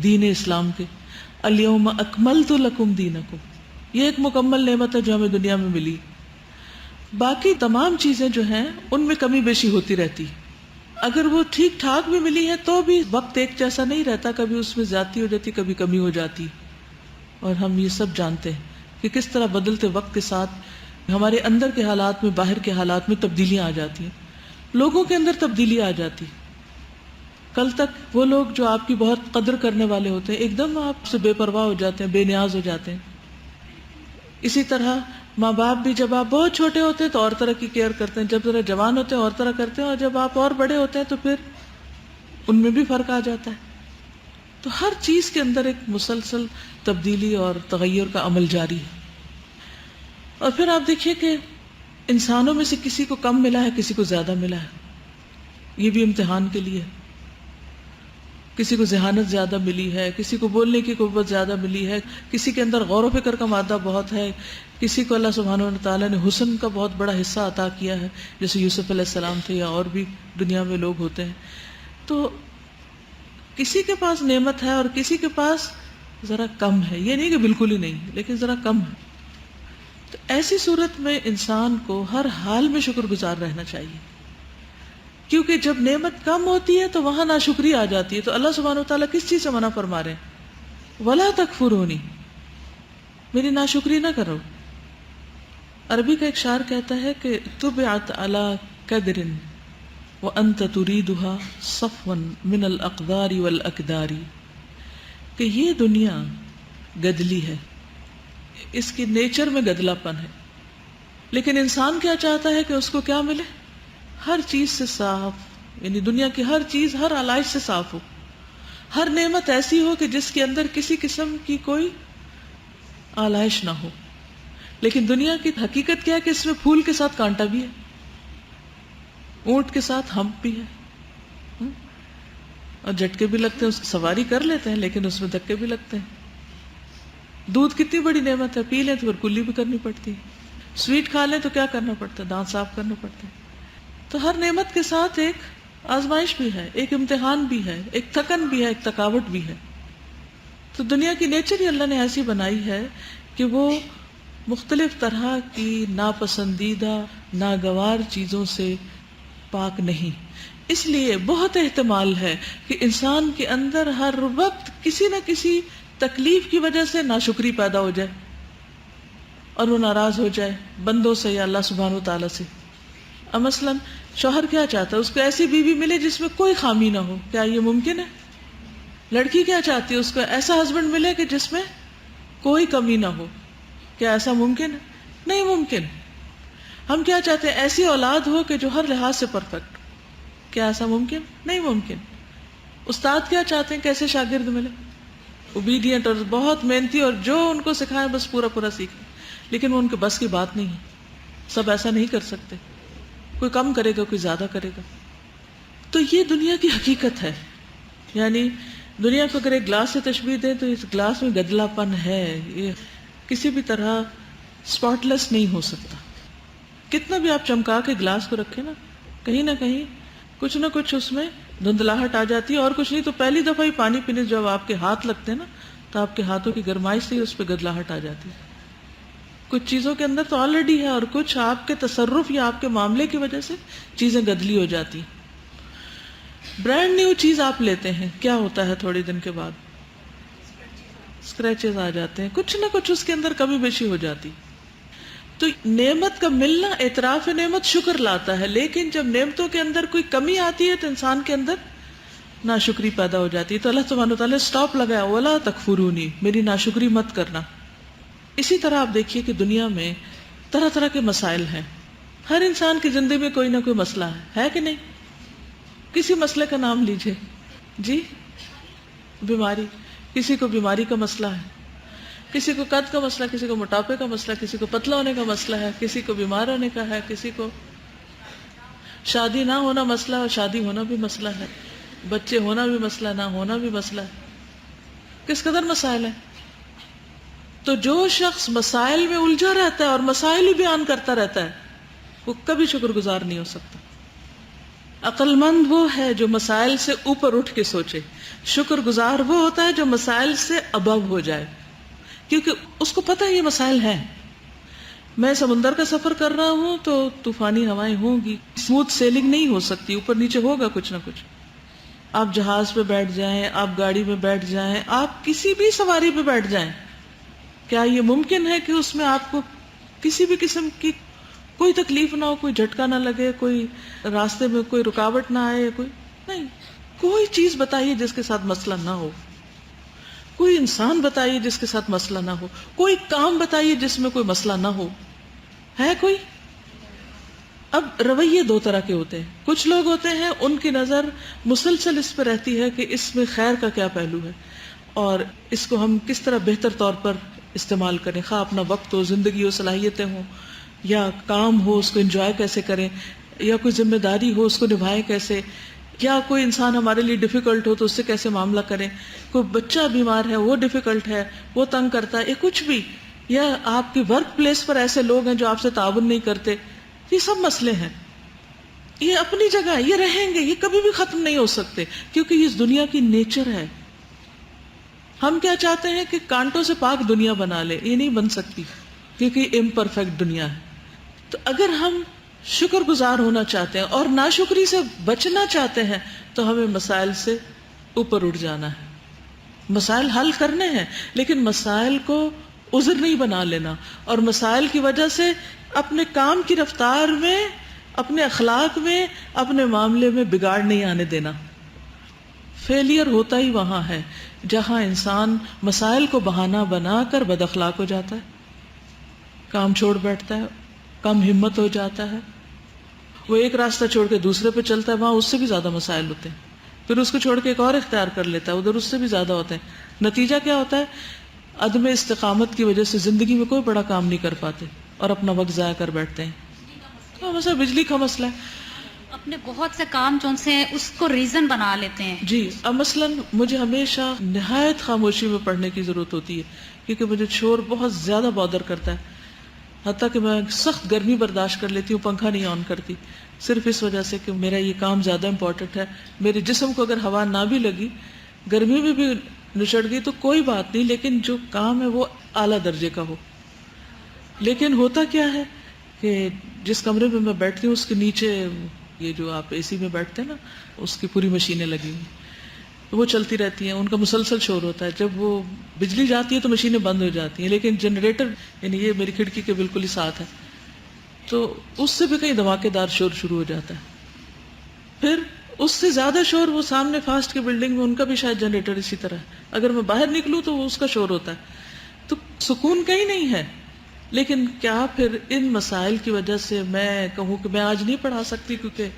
دین اسلام کے. الیوم اکملت لکم دینکم، یہ ایک مکمل نعمت ہے جو ہمیں دنیا میں ملی. باقی تمام چیزیں جو ہیں ان میں کمی بیشی ہوتی رہتی. اگر وہ ٹھیک ٹھاک بھی ملی ہے تو بھی وقت ایک جیسا نہیں رہتا، کبھی اس میں زیادتی ہو جاتی، کبھی کمی ہو جاتی. اور ہم یہ سب جانتے ہیں کہ کس طرح بدلتے وقت کے ساتھ ہمارے اندر کے حالات میں، باہر کے حالات میں تبدیلیاں آ جاتی ہیں، لوگوں کے اندر تبدیلی آ جاتی. کل تک وہ لوگ جو آپ کی بہت قدر کرنے والے ہوتے ہیں ایک دم آپ سے بے پرواہ ہو جاتے ہیں، بے نیاز ہو جاتے ہیں. اسی طرح ماں باپ بھی جب آپ بہت چھوٹے ہوتے ہیں تو اور طرح کی کیئر کرتے ہیں، جب ذرا جوان ہوتے ہیں اور طرح کرتے ہیں، اور جب آپ اور بڑے ہوتے ہیں تو پھر ان میں بھی فرق آ جاتا ہے. تو ہر چیز کے اندر ایک مسلسل تبدیلی اور تغیر کا عمل جاری ہے. اور پھر آپ دیکھیے کہ انسانوں میں سے کسی کو کم ملا ہے، کسی کو زیادہ ملا ہے، یہ بھی امتحان کے لیے. کسی کو ذہانت زیادہ ملی ہے، کسی کو بولنے کی قوت زیادہ ملی ہے، کسی کے اندر غور و فکر کا مادہ بہت ہے، کسی کو اللہ سبحانہ و تعالیٰ نے حسن کا بہت بڑا حصہ عطا کیا ہے، جیسے یوسف علیہ السلام تھے یا اور بھی دنیا میں لوگ ہوتے ہیں. تو کسی کے پاس نعمت ہے اور کسی کے پاس ذرا کم ہے. یہ نہیں کہ بالکل ہی نہیں، لیکن ذرا کم ہے. تو ایسی صورت میں انسان کو ہر حال میں شکر گزار رہنا چاہیے، کیونکہ جب نعمت کم ہوتی ہے تو وہاں ناشکری آ جاتی ہے. تو اللہ سبحانہ وتعالیٰ کس چیز سے منع فرما رہے ہیں؟ وَلَا تَكْفُرُونِ، میری ناشکری نہ کرو. عربی کا ایک شاعر کہتا ہے کہ طُبِعَتْ عَلَى قَدْرٍ وَأَنْتَ تُرِيدُهَا صَفْوًا مِنَ الْأَقْدَارِ وَالْأَكْدَارِ، کہ یہ دنیا گدلی ہے، اس کی نیچر میں گدلا پن ہے، لیکن انسان کیا چاہتا ہے کہ اس کو کیا ملے؟ ہر چیز سے صاف، یعنی دنیا کی ہر چیز ہر آلائش سے صاف ہو، ہر نعمت ایسی ہو کہ جس کے اندر کسی قسم کی کوئی آلائش نہ ہو. لیکن دنیا کی حقیقت کیا ہے کہ اس میں پھول کے ساتھ کانٹا بھی ہے، اونٹ کے ساتھ ہمپ بھی ہے، اور جھٹکے بھی لگتے ہیں. اس کی سواری کر لیتے ہیں لیکن اس میں دھکے بھی لگتے ہیں. دودھ کتنی بڑی نعمت ہے، پی لیں تو پھر کلی بھی کرنی پڑتی ہے. سویٹ کھا لیں تو کیا کرنا پڑتا ہے؟ دانت صاف کرنا پڑتا ہے. تو ہر نعمت کے ساتھ ایک آزمائش بھی ہے، ایک امتحان بھی ہے، ایک تھکن بھی ہے، ایک تھکاوٹ بھی ہے. تو دنیا کی نیچر ہی اللہ نے ایسی بنائی ہے کہ وہ مختلف طرح کی ناپسندیدہ ناگوار چیزوں سے پاک نہیں. اس لیے بہت احتمال ہے کہ انسان کے اندر ہر وقت کسی نہ کسی تکلیف کی وجہ سے ناشکری پیدا ہو جائے اور وہ ناراض ہو جائے بندوں سے یا اللہ سبحانہ وتعالیٰ سے. اب مثلاً شوہر کیا چاہتا ہے؟ اس کو ایسی بیوی ملے جس میں کوئی خامی نہ ہو. کیا یہ ممکن ہے؟ لڑکی کیا چاہتی ہے؟ اس کو ایسا ہسبینڈ ملے کہ جس میں کوئی کمی نہ ہو. کیا ایسا ممکن ہے؟ نہیں ممکن. ہم کیا چاہتے ہیں؟ ایسی اولاد ہو کہ جو ہر لحاظ سے پرفیکٹ. کیا ایسا ممکن؟ نہیں ممکن. استاد کیا چاہتے ہیں؟ کیسے شاگرد ملے؟ اوبیڈینٹ اور بہت محنتی، اور جو ان کو سکھائیں بس پورا پورا سیکھیں. لیکن وہ ان کے بس کی بات نہیں ہے، سب ایسا نہیں کر سکتے. کوئی کم کرے گا، کوئی زیادہ کرے گا. تو یہ دنیا کی حقیقت ہے. یعنی دنیا کو اگر ایک گلاس سے تشبیہ دیں تو اس گلاس میں گدلا پن ہے، یہ کسی بھی طرح اسپاٹ لیس نہیں ہو سکتا. کتنا بھی آپ چمکا کے گلاس کو رکھیں نا، کہیں نہ کہیں کچھ نہ کچھ اس میں دھندلاہٹ آ جاتی ہے. اور کچھ نہیں تو پہلی دفعہ ہی پانی پینے جب آپ کے ہاتھ لگتے ہیں نا تو آپ کے ہاتھوں کی گرمائش سے ہی اس پہ گدلاہٹ آ جاتی ہے. کچھ چیزوں کے اندر تو آلریڈی ہے، اور کچھ آپ کے تصرف یا آپ کے معاملے کی وجہ سے چیزیں گدلی ہو جاتی. برانڈ نیو چیز آپ لیتے ہیں، کیا ہوتا ہے تھوڑے دن کے بعد؟ اسکریچز آ جاتے ہیں، کچھ نہ کچھ اس کے اندر کمی بیشی ہو جاتی. تو نعمت کا ملنا، اعتراف نعمت شکر لاتا ہے، لیکن جب نعمتوں کے اندر کوئی کمی آتی ہے تو انسان کے اندر ناشکری پیدا ہو جاتی ہے. تو اللہ سبحانہ وتعالیٰ نے اسٹاپ لگایا، وَلَا تَكْفُرُونِ، میری ناشکری مت کرنا. اسی طرح آپ دیکھیے کہ دنیا میں طرح طرح کے مسائل ہیں. ہر انسان کی زندگی میں کوئی نہ کوئی مسئلہ ہے کہ نہیں؟ کسی مسئلے کا نام لیجئے. جی، بیماری. کسی کو بیماری کا مسئلہ ہے، کسی کو قد کا مسئلہ، کسی کو موٹاپے کا مسئلہ، کسی کو پتلا ہونے کا مسئلہ ہے، کسی کو بیمار ہونے کا ہے، کسی کو شادی نہ ہونا مسئلہ اور شادی ہونا بھی مسئلہ ہے، بچے ہونا بھی مسئلہ، نہ ہونا بھی مسئلہ ہے. کس قدر مسائل ہیں. تو جو شخص مسائل میں الجھا رہتا ہے اور مسائل ہی بیان کرتا رہتا ہے وہ کبھی شکر گزار نہیں ہو سکتا. عقل مند وہ ہے جو مسائل سے اوپر اٹھ کے سوچے. شکر گزار وہ ہوتا ہے جو مسائل سے ابو ہو جائے، کیونکہ اس کو پتہ ہے یہ مسائل ہیں. میں سمندر کا سفر کر رہا ہوں تو طوفانی ہوائیں ہوں گی، اسموتھ سیلنگ نہیں ہو سکتی، اوپر نیچے ہوگا کچھ نہ کچھ. آپ جہاز پہ بیٹھ جائیں، آپ گاڑی میں بیٹھ جائیں، آپ کسی بھی سواری پہ بیٹھ جائیں، کیا یہ ممکن ہے کہ اس میں آپ کو کسی بھی قسم کی کوئی تکلیف نہ ہو، کوئی جھٹکا نہ لگے، کوئی راستے میں کوئی رکاوٹ نہ آئے؟ کوئی نہیں. کوئی چیز بتائیے جس کے ساتھ مسئلہ نہ ہو، کوئی انسان بتائیے جس کے ساتھ مسئلہ نہ ہو، کوئی کام بتائیے جس میں کوئی مسئلہ نہ ہو. ہے کوئی؟ اب رویے دو طرح کے ہوتے ہیں. کچھ لوگ ہوتے ہیں ان کی نظر مسلسل اس پہ رہتی ہے کہ اس میں خیر کا کیا پہلو ہے اور اس کو ہم کس طرح بہتر طور پر استعمال کریں، خواہ اپنا وقت ہو، زندگی ہو، صلاحیتیں ہوں، یا کام ہو اس کو انجوائے کیسے کریں، یا کوئی ذمہ داری ہو اس کو نبھائیں کیسے، یا کوئی انسان ہمارے لیے ڈیفیکلٹ ہو تو اس سے کیسے معاملہ کریں، کوئی بچہ بیمار ہے، وہ ڈیفیکلٹ ہے، وہ تنگ کرتا ہے، کچھ بھی، یا آپ کی ورک پلیس پر ایسے لوگ ہیں جو آپ سے تعاون نہیں کرتے. یہ سب مسئلے ہیں، یہ اپنی جگہ ہے، یہ رہیں گے، یہ کبھی بھی ختم نہیں ہو سکتے کیونکہ یہ اس دنیا کی نیچر ہے. ہم کیا چاہتے ہیں کہ کانٹوں سے پاک دنیا بنا لے، یہ نہیں بن سکتی. کیونکہ امپرفیکٹ دنیا ہے. تو اگر ہم شکر گزار ہونا چاہتے ہیں اور ناشکری سے بچنا چاہتے ہیں تو ہمیں مسائل سے اوپر اٹھ جانا ہے. مسائل حل کرنے ہیں لیکن مسائل کو عذر نہیں بنا لینا, اور مسائل کی وجہ سے اپنے کام کی رفتار میں, اپنے اخلاق میں, اپنے معاملے میں بگاڑ نہیں آنے دینا. فیلئر ہوتا ہی وہاں ہے جہاں انسان مسائل کو بہانہ بنا کر بد اخلاق ہو جاتا ہے, کام چھوڑ بیٹھتا ہے, کم ہمت ہو جاتا ہے. وہ ایک راستہ چھوڑ کے دوسرے پہ چلتا ہے, وہاں اس سے بھی زیادہ مسائل ہوتے ہیں. پھر اس کو چھوڑ کے ایک اور اختیار کر لیتا ہے, ادھر اس سے بھی زیادہ ہوتے ہیں. نتیجہ کیا ہوتا ہے؟ عدم استقامت کی وجہ سے زندگی میں کوئی بڑا کام نہیں کر پاتے اور اپنا وقت ضائع کر بیٹھتے ہیں. مثلا بجلی کا مسئلہ ہے, اپنے بہت سے کام جو ان سے اس کو ریزن بنا لیتے ہیں. جی اب مثلا مجھے ہمیشہ نہایت خاموشی میں پڑھنے کی ضرورت ہوتی ہے کیونکہ مجھے شور بہت زیادہ بادر کرتا ہے, حتیٰ کہ میں سخت گرمی برداشت کر لیتی ہوں, پنکھا نہیں آن کرتی, صرف اس وجہ سے کہ میرا یہ کام زیادہ امپورٹنٹ ہے. میرے جسم کو اگر ہوا نہ بھی لگی, گرمی میں بھی نچڑ گئی تو کوئی بات نہیں, لیکن جو کام ہے وہ اعلیٰ درجے کا ہو. لیکن ہوتا کیا ہے کہ جس کمرے میں میں بیٹھتی ہوں اس کے نیچے یہ جو آپ اے سی میں بیٹھتے ہیں نا, اس کی پوری مشینیں لگی ہوئی, وہ چلتی رہتی ہیں, ان کا مسلسل شور ہوتا ہے. جب وہ بجلی جاتی ہے تو مشینیں بند ہو جاتی ہیں, لیکن جنریٹر یعنی یہ میری کھڑکی کے بالکل ہی ساتھ ہے, تو اس سے بھی کہیں دھماکے دار شور شروع ہو جاتا ہے. پھر اس سے زیادہ شور وہ سامنے فاسٹ کی بلڈنگ میں, ان کا بھی شاید جنریٹر اسی طرح ہے, اگر میں باہر نکلوں تو وہ اس کا شور ہوتا ہے. تو سکون کہیں نہیں ہے. لیکن کیا پھر ان مسائل کی وجہ سے میں کہوں کہ میں آج نہیں پڑھا سکتی کیونکہ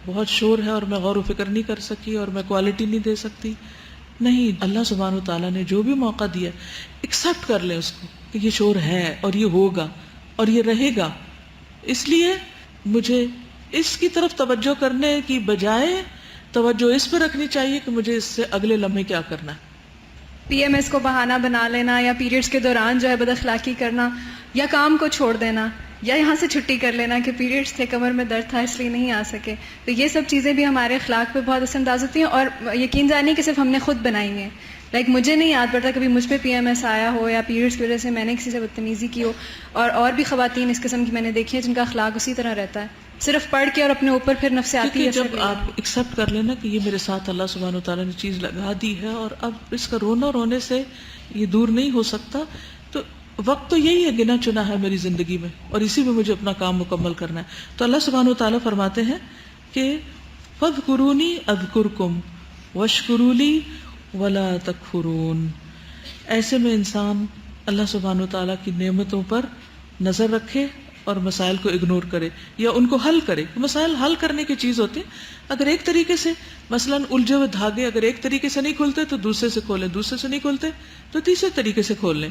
بہت شور ہے اور میں غور و فکر نہیں کر سکی اور میں کوالٹی نہیں دے سکتی؟ نہیں, اللہ سبحانہ وتعالیٰ نے جو بھی موقع دیا ایکسپٹ کر لیں اس کو کہ یہ شور ہے اور یہ ہوگا اور یہ رہے گا. اس لیے مجھے اس کی طرف توجہ کرنے کی بجائے توجہ اس پہ رکھنی چاہیے کہ مجھے اس سے اگلے لمحے کیا کرنا ہے. پی ایم ایس کو بہانہ بنا لینا, یا پیریڈز کے دوران جو ہے بد اخلاقی کرنا, یا کام کو چھوڑ دینا, یا یہاں سے چھٹی کر لینا کہ پیریڈز تھے, کمر میں درد تھا اس لیے نہیں آ سکے. تو یہ سب چیزیں بھی ہمارے اخلاق پہ بہت اثر انداز ہوتی ہیں, اور یقین جانیے کہ صرف ہم نے خود بنائی ہیں. مجھے نہیں یاد پڑتا کبھی مجھ پہ پی ایم ایس آیا ہو یا پیریڈز کی وجہ سے میں نے کسی سے بدتمیزی کی ہو. اور بھی خواتین اس قسم کی میں نے دیکھی ہیں جن کا اخلاق اسی طرح رہتا ہے, صرف پڑھ کے اور اپنے اوپر پھر نفسیاتی اثر. جب آپ ایکسپٹ کر لینا کہ یہ میرے ساتھ اللہ سبحانہ وتعالیٰ نے چیز لگا دی ہے اور اب اس کا رونے سے یہ دور نہیں ہو سکتا, تو وقت تو یہی ہے گنا چنا ہے میری زندگی میں, اور اسی میں مجھے اپنا کام مکمل کرنا ہے. تو اللہ سبحانہ وتعالیٰ فرماتے ہیں کہ فاذکرونی اذکرکم واشکروا لی ولا تکفرون. ایسے میں انسان اللہ سبحانہ وتعالیٰ کی نعمتوں پر نظر رکھے اور مسائل کو اگنور کرے یا ان کو حل کرے. مسائل حل کرنے کی چیز ہوتی ہے. اگر ایک طریقے سے مثلاً الجھے ہوئے دھاگے اگر ایک طریقے سے نہیں کھلتے تو دوسرے سے کھولیں, دوسرے سے نہیں کھلتے تو تیسرے طریقے سے کھول لیں.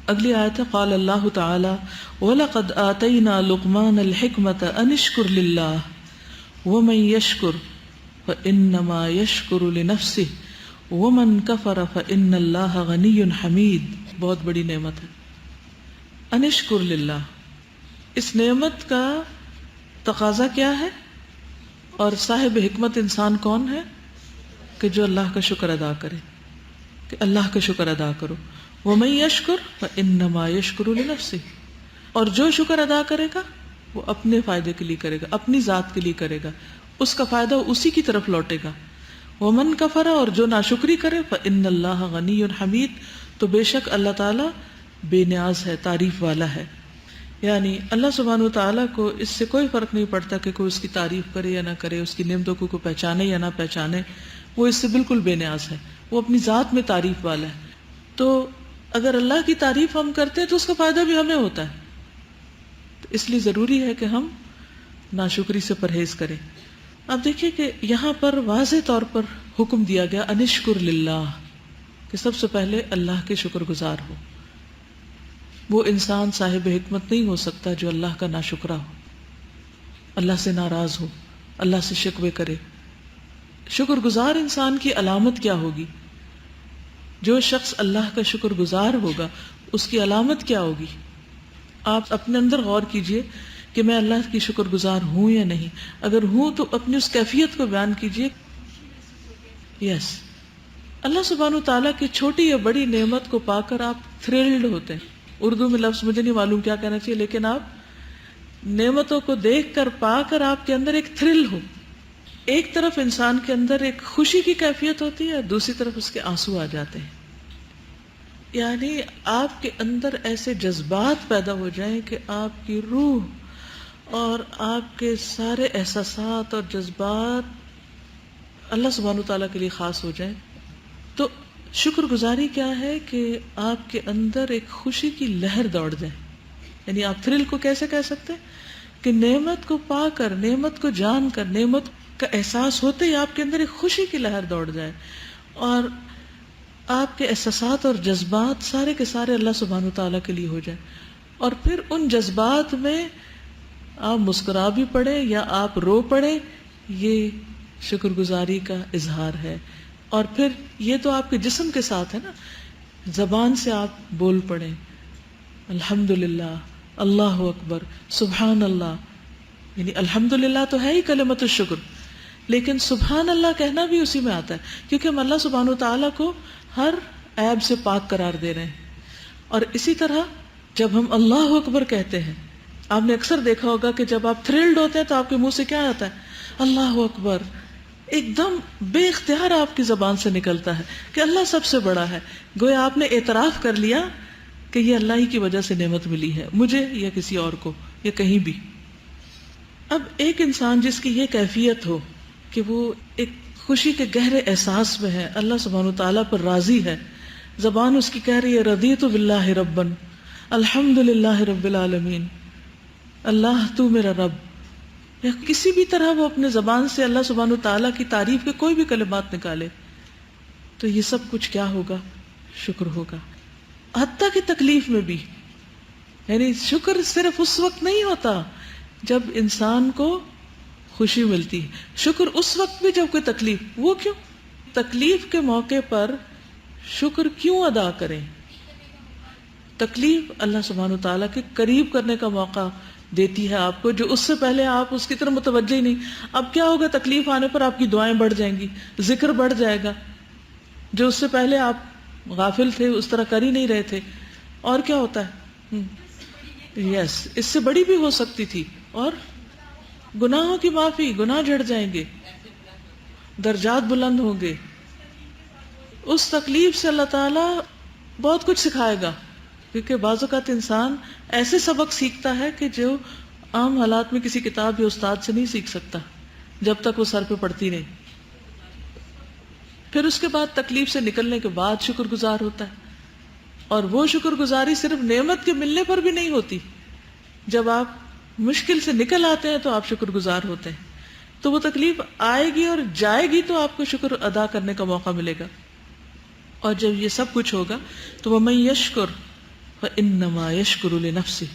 اگلی آیت ہے قال اللہ تعالی وَلَقَدْ آتَيْنَا لُقْمَانَ الْحِكْمَةَ أَنِ اشْكُرْ لِلَّهِ وَمَنْ يَشْكُرْ فَإِنَّمَا يَشْكُرُ لِنَفْسِهِ وَمَنْ كَفَرَ فَإِنَّ اللَّهَ غَنِيٌّ حَمِيدٌ. بہت بڑی نعمت ہے. أَنِ اشْكُرْ لِلَّهِ, اس نعمت کا تقاضا کیا ہے اور صاحب حکمت انسان کون ہے کہ جو اللہ کا شکر ادا کرے, کہ اللہ کا شکر ادا کرو. وَمَن يَشْكُرْ فَإِنَّمَا يَشْكُرُ لِنَفْسِهِ, اور جو شکر ادا کرے گا وہ اپنے فائدے کے لیے کرے گا, اپنی ذات کے لیے کرے گا, اس کا فائدہ اسی کی طرف لوٹے گا. وَمَن كَفَرَ, اور جو ناشکری کرے, فَإِنَّ اللَّهَ غَنِيٌّ حَمِيدٌ, تو بے شک اللہ تعالیٰ بے نیاز ہے, تعریف والا ہے. یعنی اللہ سبحانہ وتعالیٰ کو اس سے کوئی فرق نہیں پڑتا کہ کوئی اس کی تعریف کرے یا نہ کرے, اس کی نعمتوں کو کوئی پہچانے یا نہ پہچانے, وہ اس سے بالکل بے نیاز ہے, وہ اپنی ذات میں تعریف والا ہے. تو اگر اللہ کی تعریف ہم کرتے ہیں تو اس کا فائدہ بھی ہمیں ہوتا ہے. تو اس لیے ضروری ہے کہ ہم ناشکری سے پرہیز کریں. اب دیکھیے کہ یہاں پر واضح طور پر حکم دیا گیا انشکر للہ, کہ سب سے پہلے اللہ کے شکر گزار ہو. وہ انسان صاحب حکمت نہیں ہو سکتا جو اللہ کا ناشکرا ہو, اللہ سے ناراض ہو, اللہ سے شکوے کرے. شکر گزار انسان کی علامت کیا ہوگی؟ جو شخص اللہ کا شکر گزار ہوگا اس کی علامت کیا ہوگی؟ آپ اپنے اندر غور کیجئے کہ میں اللہ کی شکر گزار ہوں یا نہیں. اگر ہوں تو اپنی اس کیفیت کو بیان کیجئے. اللہ سبحانہ تعالیٰ کی چھوٹی یا بڑی نعمت کو پا کر آپ تھرلڈ ہوتے ہیں, اردو میں لفظ مجھے نہیں معلوم کیا کہنا چاہیے، لیکن آپ نعمتوں کو دیکھ کر پا کر آپ کے اندر ایک تھرل ہو. ایک طرف انسان کے اندر ایک خوشی کی کیفیت ہوتی ہے، دوسری طرف اس کے آنسو آ جاتے ہیں. یعنی آپ کے اندر ایسے جذبات پیدا ہو جائیں کہ آپ کی روح اور آپ کے سارے احساسات اور جذبات اللہ سبحانہ وتعالیٰ کے لیے خاص ہو جائیں. تو شکر گزاری کیا ہے کہ آپ کے اندر ایک خوشی کی لہر دوڑ جائے. یعنی آپ تھرل کو کیسے کہہ سکتے ہیں کہ نعمت کو پا کر، نعمت کو جان کر، نعمت کا احساس ہوتے ہی آپ کے اندر ایک خوشی کی لہر دوڑ جائے اور آپ کے احساسات اور جذبات سارے کے سارے اللہ سبحانہ وتعالیٰ کے لیے ہو جائیں. اور پھر ان جذبات میں آپ مسکرا بھی پڑیں یا آپ رو پڑیں، یہ شکر گزاری کا اظہار ہے. اور پھر یہ تو آپ کے جسم کے ساتھ ہے نا، زبان سے آپ بول پڑیں الحمدللہ، اللہ اکبر، سبحان اللہ. یعنی الحمدللہ تو ہے ہی کلمۃ الشکر، لیکن سبحان اللہ کہنا بھی اسی میں آتا ہے، کیونکہ ہم اللہ سبحانہ وتعالیٰ کو ہر عیب سے پاک قرار دے رہے ہیں. اور اسی طرح جب ہم اللہ اکبر کہتے ہیں، آپ نے اکثر دیکھا ہوگا کہ جب آپ تھرلڈ ہوتے ہیں تو آپ کے منہ سے کیا آتا ہے؟ اللہ اکبر. ایک دم بے اختیار آپ کی زبان سے نکلتا ہے کہ اللہ سب سے بڑا ہے. گویا آپ نے اعتراف کر لیا کہ یہ اللہ ہی کی وجہ سے نعمت ملی ہے، مجھے یا کسی اور کو یا کہیں بھی. اب ایک انسان جس کی یہ کیفیت ہو کہ وہ ایک خوشی کے گہرے احساس میں ہے، اللہ سبحانہ وتعالیٰ پر راضی ہے، زبان اس کی کہہ رہی ہے رضیت باللہ ربًا، الحمدللہ رب العالمین، اللہ تو میرا رب، یا کسی بھی طرح وہ اپنے زبان سے اللہ سبحانہ وتعالیٰ کی تعریف کے کوئی بھی کلمات نکالے، تو یہ سب کچھ کیا ہوگا؟ شکر ہوگا. حتیٰ کہ تکلیف میں بھی. یعنی شکر صرف اس وقت نہیں ہوتا جب انسان کو خوشی ملتی ہے، شکر اس وقت بھی جب کوئی تکلیف. وہ کیوں؟ تکلیف کے موقع پر شکر کیوں ادا کریں؟ تکلیف اللہ سبحانہ وتعالیٰ کے قریب کرنے کا موقع دیتی ہے آپ کو، جو اس سے پہلے آپ اس کی طرف متوجہ ہی نہیں. اب کیا ہوگا؟ تکلیف آنے پر آپ کی دعائیں بڑھ جائیں گی، ذکر بڑھ جائے گا، جو اس سے پہلے آپ غافل تھے، اس طرح کر ہی نہیں رہے تھے. اور کیا ہوتا ہے؟ یس، اس سے بڑی بھی ہو سکتی تھی. اور گناہوں کی معافی، گناہ جھڑ جائیں گے، درجات بلند ہوں گے. اس تکلیف سے اللہ تعالیٰ بہت کچھ سکھائے گا، کیونکہ بعض اوقات انسان ایسے سبق سیکھتا ہے کہ جو عام حالات میں کسی کتاب یا استاد سے نہیں سیکھ سکتا جب تک وہ سر پہ پڑتی نہیں. پھر اس کے بعد تکلیف سے نکلنے کے بعد شکر گزار ہوتا ہے. اور وہ شکر گزاری صرف نعمت کے ملنے پر بھی نہیں ہوتی، جب آپ مشکل سے نکل آتے ہیں تو آپ شکر گزار ہوتے ہیں. تو وہ تکلیف آئے گی اور جائے گی تو آپ کو شکر ادا کرنے کا موقع ملے گا. اور جب یہ سب کچھ ہوگا تو وَمَن يَشْكُرْ فَإِنَّمَا يَشْكُرُ لِنَفْسِهِ.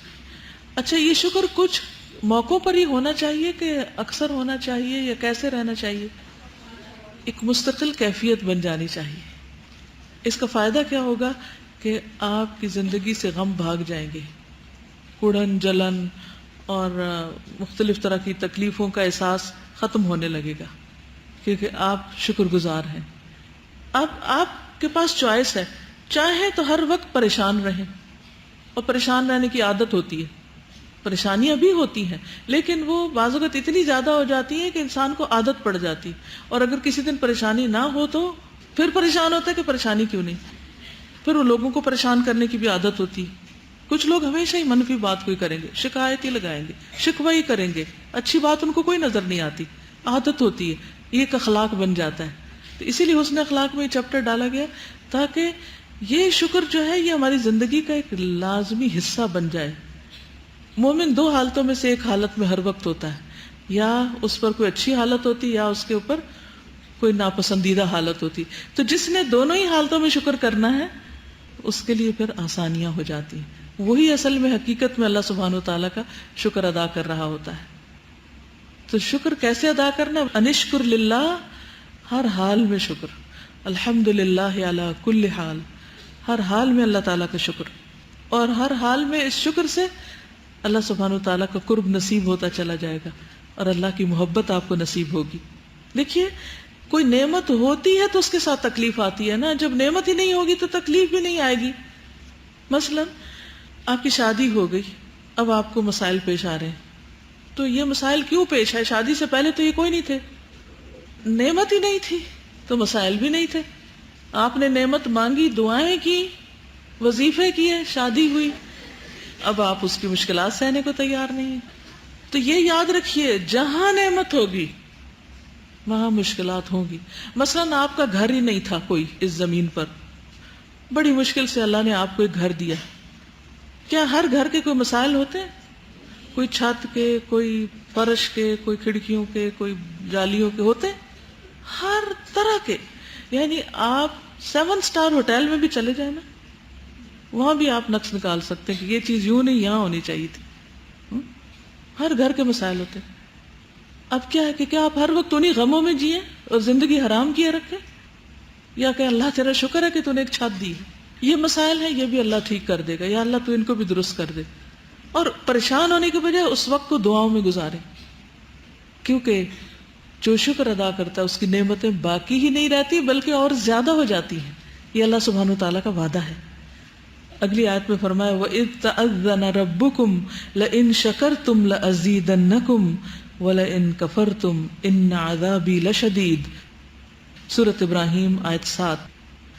اچھا، یہ شکر کچھ موقعوں پر ہی ہونا چاہیے کہ اکثر ہونا چاہیے یا کیسے رہنا چاہیے؟ ایک مستقل کیفیت بن جانی چاہیے. اس کا فائدہ کیا ہوگا کہ آپ کی زندگی سے غم بھاگ جائیں گے، کڑن جلن اور مختلف طرح کی تکلیفوں کا احساس ختم ہونے لگے گا، کیونکہ آپ شکر گزار ہیں. اب آپ کے پاس چوائس ہے، چاہے تو ہر وقت پریشان رہیں، اور پریشان رہنے کی عادت ہوتی ہے، پریشانیاں بھی ہوتی ہیں لیکن وہ بعض اوقات اتنی زیادہ ہو جاتی ہیں کہ انسان کو عادت پڑ جاتی. اور اگر کسی دن پریشانی نہ ہو تو پھر پریشان ہوتا ہے کہ پریشانی کیوں نہیں. پھر وہ لوگوں کو پریشان کرنے کی بھی عادت ہوتی. کچھ لوگ ہمیشہ ہی منفی بات کوئی کریں گے، شکایت ہی لگائیں گے، شکوہ ہی کریں گے، اچھی بات ان کو کوئی نظر نہیں آتی. عادت ہوتی ہے، یہ ایک اخلاق بن جاتا ہے. تو اسی لیے حسن اخلاق میں یہ چیپٹر ڈالا گیا تاکہ یہ شکر جو ہے یہ ہماری زندگی کا ایک لازمی حصہ بن جائے. مومن دو حالتوں میں سے ایک حالت میں ہر وقت ہوتا ہے، یا اس پر کوئی اچھی حالت ہوتی یا اس کے اوپر کوئی ناپسندیدہ حالت ہوتی. تو جس نے دونوں ہی حالتوں میں شکر کرنا ہے اس کے لیے پھر آسانیاں ہو جاتی ہیں. وہی اصل میں حقیقت میں اللہ سبحانہ وتعالیٰ کا شکر ادا کر رہا ہوتا ہے. تو شکر کیسے ادا کرنا؟ انشکر للہ، ہر حال میں شکر. الحمدللہ علی کل حال، ہر حال میں اللہ تعالیٰ کا شکر. اور ہر حال میں اس شکر سے اللہ سبحانہ وتعالیٰ کا قرب نصیب ہوتا چلا جائے گا اور اللہ کی محبت آپ کو نصیب ہوگی. دیکھیے، کوئی نعمت ہوتی ہے تو اس کے ساتھ تکلیف آتی ہے نا. جب نعمت ہی نہیں ہوگی تو تکلیف بھی نہیں آئے گی. مثلا آپ کی شادی ہو گئی، اب آپ کو مسائل پیش آ رہے ہیں، تو یہ مسائل کیوں پیش آئے؟ شادی سے پہلے تو یہ کوئی نہیں تھے، نعمت ہی نہیں تھی تو مسائل بھی نہیں تھے. آپ نے نعمت مانگی، دعائیں کی، وظیفے کیے، شادی ہوئی، اب آپ اس کی مشکلات سہنے کو تیار نہیں ہیں. تو یہ یاد رکھیے، جہاں نعمت ہوگی وہاں مشکلات ہوں گی. مثلا آپ کا گھر ہی نہیں تھا کوئی اس زمین پر، بڑی مشکل سے اللہ نے آپ کو ایک گھر دیا. کیا ہر گھر کے کوئی مسائل ہوتے ہیں؟ کوئی چھت کے، کوئی فرش کے، کوئی کھڑکیوں کے، کوئی جالیوں کے ہوتے ہیں، ہر طرح کے. یعنی آپ 7 اسٹار ہوٹل میں بھی چلے جائیں نا، وہاں بھی آپ نقص نکال سکتے ہیں کہ یہ چیز یوں نہیں، یہاں ہونی چاہیے تھی. ہر گھر کے مسائل ہوتے ہیں. اب کیا ہے کہ کیا آپ ہر وقت انہیں غموں میں جیے اور زندگی حرام کیے رکھے، یا کہ اللہ تیرا شکر ہے کہ تو نے ایک چھت دی ہے، یہ مسائل ہیں، یہ بھی اللہ ٹھیک کر دے گا، یا اللہ تو ان کو بھی درست کر دے. اور پریشان ہونے کے بجائے اس وقت کو دعاؤں میں گزارے، کیونکہ جو شکر ادا کرتا ہے اس کی نعمتیں باقی ہی نہیں رہتی بلکہ اور زیادہ ہو جاتی ہیں. یہ اللہ سبحانہ وتعالیٰ کا وعدہ ہے. اگلی آیت میں فرمایا وَإِذْ تَأَذَّنَ رَبُّكُمْ لَئِن شَكَرْتُمْ لَأَزِيدَنَّكُمْ وَلَئِن كَفَرْتُمْ إِنَّ عَذَابِي لَشَدِيدٌ. سورۃ ابراہیم آیت 7.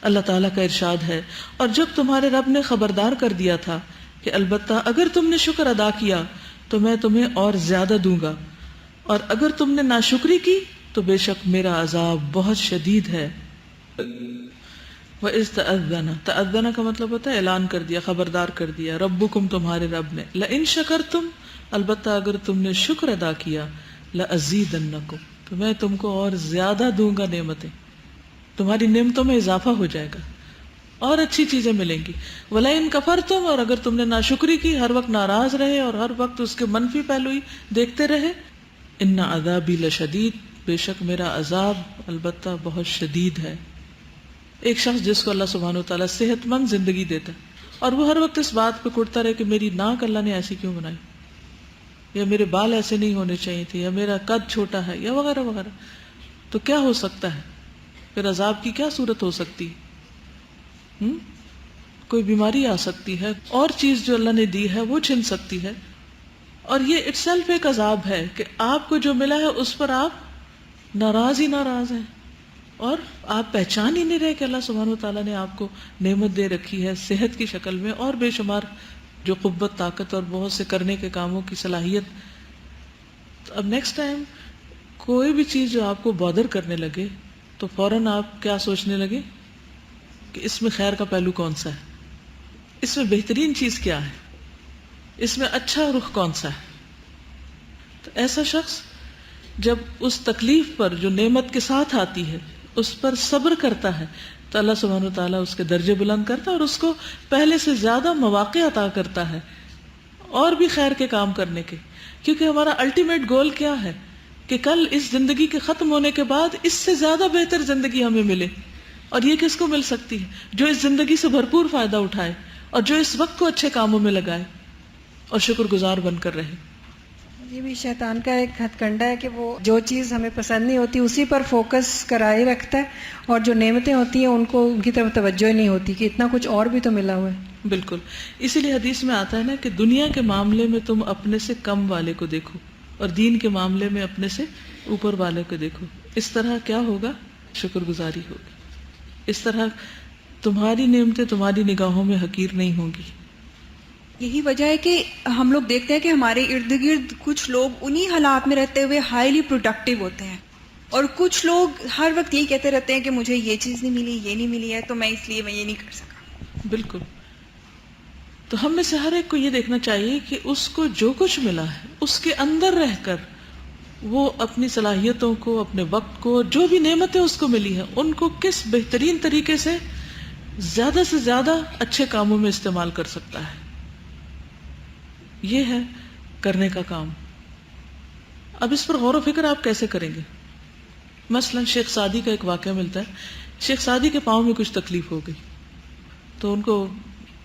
اللہ تعالیٰ کا ارشاد ہے، اور جب تمہارے رب نے خبردار کر دیا تھا کہ البتہ اگر تم نے شکر ادا کیا تو میں تمہیں اور زیادہ دوں گا، اور اگر تم نے ناشکری کی تو بے شک میرا عذاب بہت شدید ہے. وَإِذْ تَأَذَّنَ، تَأَذَّنَ کا مطلب ہوتا ہے اعلان کر دیا، خبردار کر دیا، ربکم تمہارے رب نے، لَإِن شَكَرْتُمْ البتہ اگر تم نے شکر ادا کیا، لَأَزِيدَنَّكُمْ تو میں تم کو اور زیادہ دوں گا نعمتیں، تمہاری نعمتوں میں اضافہ ہو جائے گا اور اچھی چیزیں ملیں گی. وَلَئِن كَفَرْتُمْ اور اگر تم نے ناشکری کی، ہر وقت ناراض رہے اور ہر وقت اس کے منفی پہلو ہی دیکھتے رہے، ان عذابی لشدید بے شک میرا عذاب البتہ بہت شدید ہے. ایک شخص جس کو اللہ سبحانہ وتعالیٰ صحت مند زندگی دیتا ہے اور وہ ہر وقت اس بات پہ کڑتا رہے کہ میری ناک اللہ نے ایسی کیوں بنائی، یا میرے بال ایسے نہیں ہونے چاہیے تھے، یا میرا قد چھوٹا ہے، یا وغیرہ وغیرہ، تو کیا ہو سکتا ہے؟ پھر عذاب کی کیا صورت ہو سکتی؟ کوئی بیماری آ سکتی ہے، اور چیز جو اللہ نے دی ہے وہ چھن سکتی ہے. اور یہ اٹ سیلف ایک عذاب ہے کہ آپ کو جو ملا ہے اس پر آپ ناراض ہی ناراض ہیں، اور آپ پہچان ہی نہیں رہے کہ اللہ سبحانہ وتعالیٰ نے آپ کو نعمت دے رکھی ہے صحت کی شکل میں، اور بے شمار جو قوت، طاقت اور بہت سے کرنے کے کاموں کی صلاحیت. تو اب نیکسٹ ٹائم کوئی بھی چیز جو آپ کو بادر کرنے لگے تو فوراً آپ کیا سوچنے لگے کہ اس میں خیر کا پہلو کون سا ہے، اس میں بہترین چیز کیا ہے، اس میں اچھا رخ کون سا ہے. تو ایسا شخص جب اس تکلیف پر جو نعمت کے ساتھ آتی ہے اس پر صبر کرتا ہے تو اللہ سبحانہ وتعالیٰ اس کے درجے بلند کرتا ہے اور اس کو پہلے سے زیادہ مواقع عطا کرتا ہے اور بھی خیر کے کام کرنے کے. کیونکہ ہمارا الٹیمیٹ گول کیا ہے کہ کل اس زندگی کے ختم ہونے کے بعد اس سے زیادہ بہتر زندگی ہمیں ملے. اور یہ کس کو مل سکتی ہے؟ جو اس زندگی سے بھرپور فائدہ اٹھائے اور جو اس وقت کو اچھے کاموں میں لگائے اور شکر گزار بن کر رہے. یہ بھی شیطان کا ایک ہتھ کنڈا ہے کہ وہ جو چیز ہمیں پسند نہیں ہوتی اسی پر فوکس کرائے رکھتا ہے، اور جو نعمتیں ہوتی ہیں ان کو ان کی طرف توجہ ہی نہیں ہوتی کہ اتنا کچھ اور بھی تو ملا ہوا ہے. بالکل، اسی لیے حدیث میں آتا ہے نا کہ دنیا کے معاملے میں تم اپنے سے کم والے کو دیکھو اور دین کے معاملے میں اپنے سے اوپر والے کو دیکھو. اس طرح کیا ہوگا؟ شکر گزاری ہوگی. اس طرح تمہاری نعمتیں تمہاری نگاہوں میں حقیر نہیں ہوں گی. یہی وجہ ہے کہ ہم لوگ دیکھتے ہیں کہ ہمارے ارد گرد کچھ لوگ انہی حالات میں رہتے ہوئے ہائیلی پروڈکٹیو ہوتے ہیں، اور کچھ لوگ ہر وقت یہی کہتے رہتے ہیں کہ مجھے یہ چیز نہیں ملی، یہ نہیں ملی ہے، تو میں اس لیے میں یہ نہیں کر سکا. بالکل. تو ہم میں سے ہر ایک کو یہ دیکھنا چاہیے کہ اس کو جو کچھ ملا ہے اس کے اندر رہ کر وہ اپنی صلاحیتوں کو، اپنے وقت کو، جو بھی نعمتیں اس کو ملی ہیں ان کو کس بہترین طریقے سے زیادہ سے زیادہ اچھے کاموں میں استعمال کر سکتا ہے. یہ ہے کرنے کا کام. اب اس پر غور و فکر آپ کیسے کریں گے؟ مثلا شیخ سعدی کا ایک واقعہ ملتا ہے. شیخ سعدی کے پاؤں میں کچھ تکلیف ہو گئی تو ان کو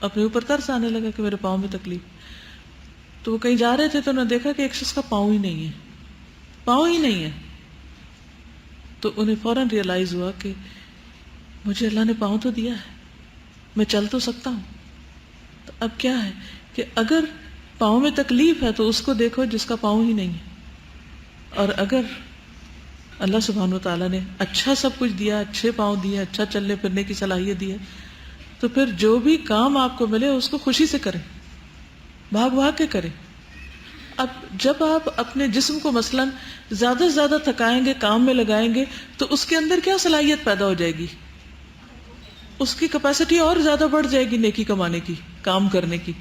اپنے اوپر ترس آنے لگا کہ میرے پاؤں میں تکلیف. تو وہ کہیں جا رہے تھے تو انہوں نے دیکھا کہ ایک شخص کا پاؤں ہی نہیں ہے، پاؤں ہی نہیں ہے. تو انہیں فوراً ریئلائز ہوا کہ مجھے اللہ نے پاؤں تو دیا ہے، میں چل تو سکتا ہوں. تو اب کیا ہے کہ اگر پاؤں میں تکلیف ہے تو اس کو دیکھو جس کا پاؤں ہی نہیں ہے، اور اگر اللہ سبحانہ وتعالیٰ نے اچھا سب کچھ دیا، اچھے پاؤں دیے، اچھا چلنے پھرنے کی صلاحیت دی ہے، تو پھر جو بھی کام آپ کو ملے اس کو خوشی سے کریں، بھاگ بھاگ کے کریں. اب جب آپ اپنے جسم کو مثلاً زیادہ سے زیادہ تھکائیں گے، کام میں لگائیں گے، تو اس کے اندر کیا صلاحیت پیدا ہو جائے گی؟ اس کی کیپیسٹی اور زیادہ بڑھ جائے گی نیکی کمانے کی، کام کرنے کی.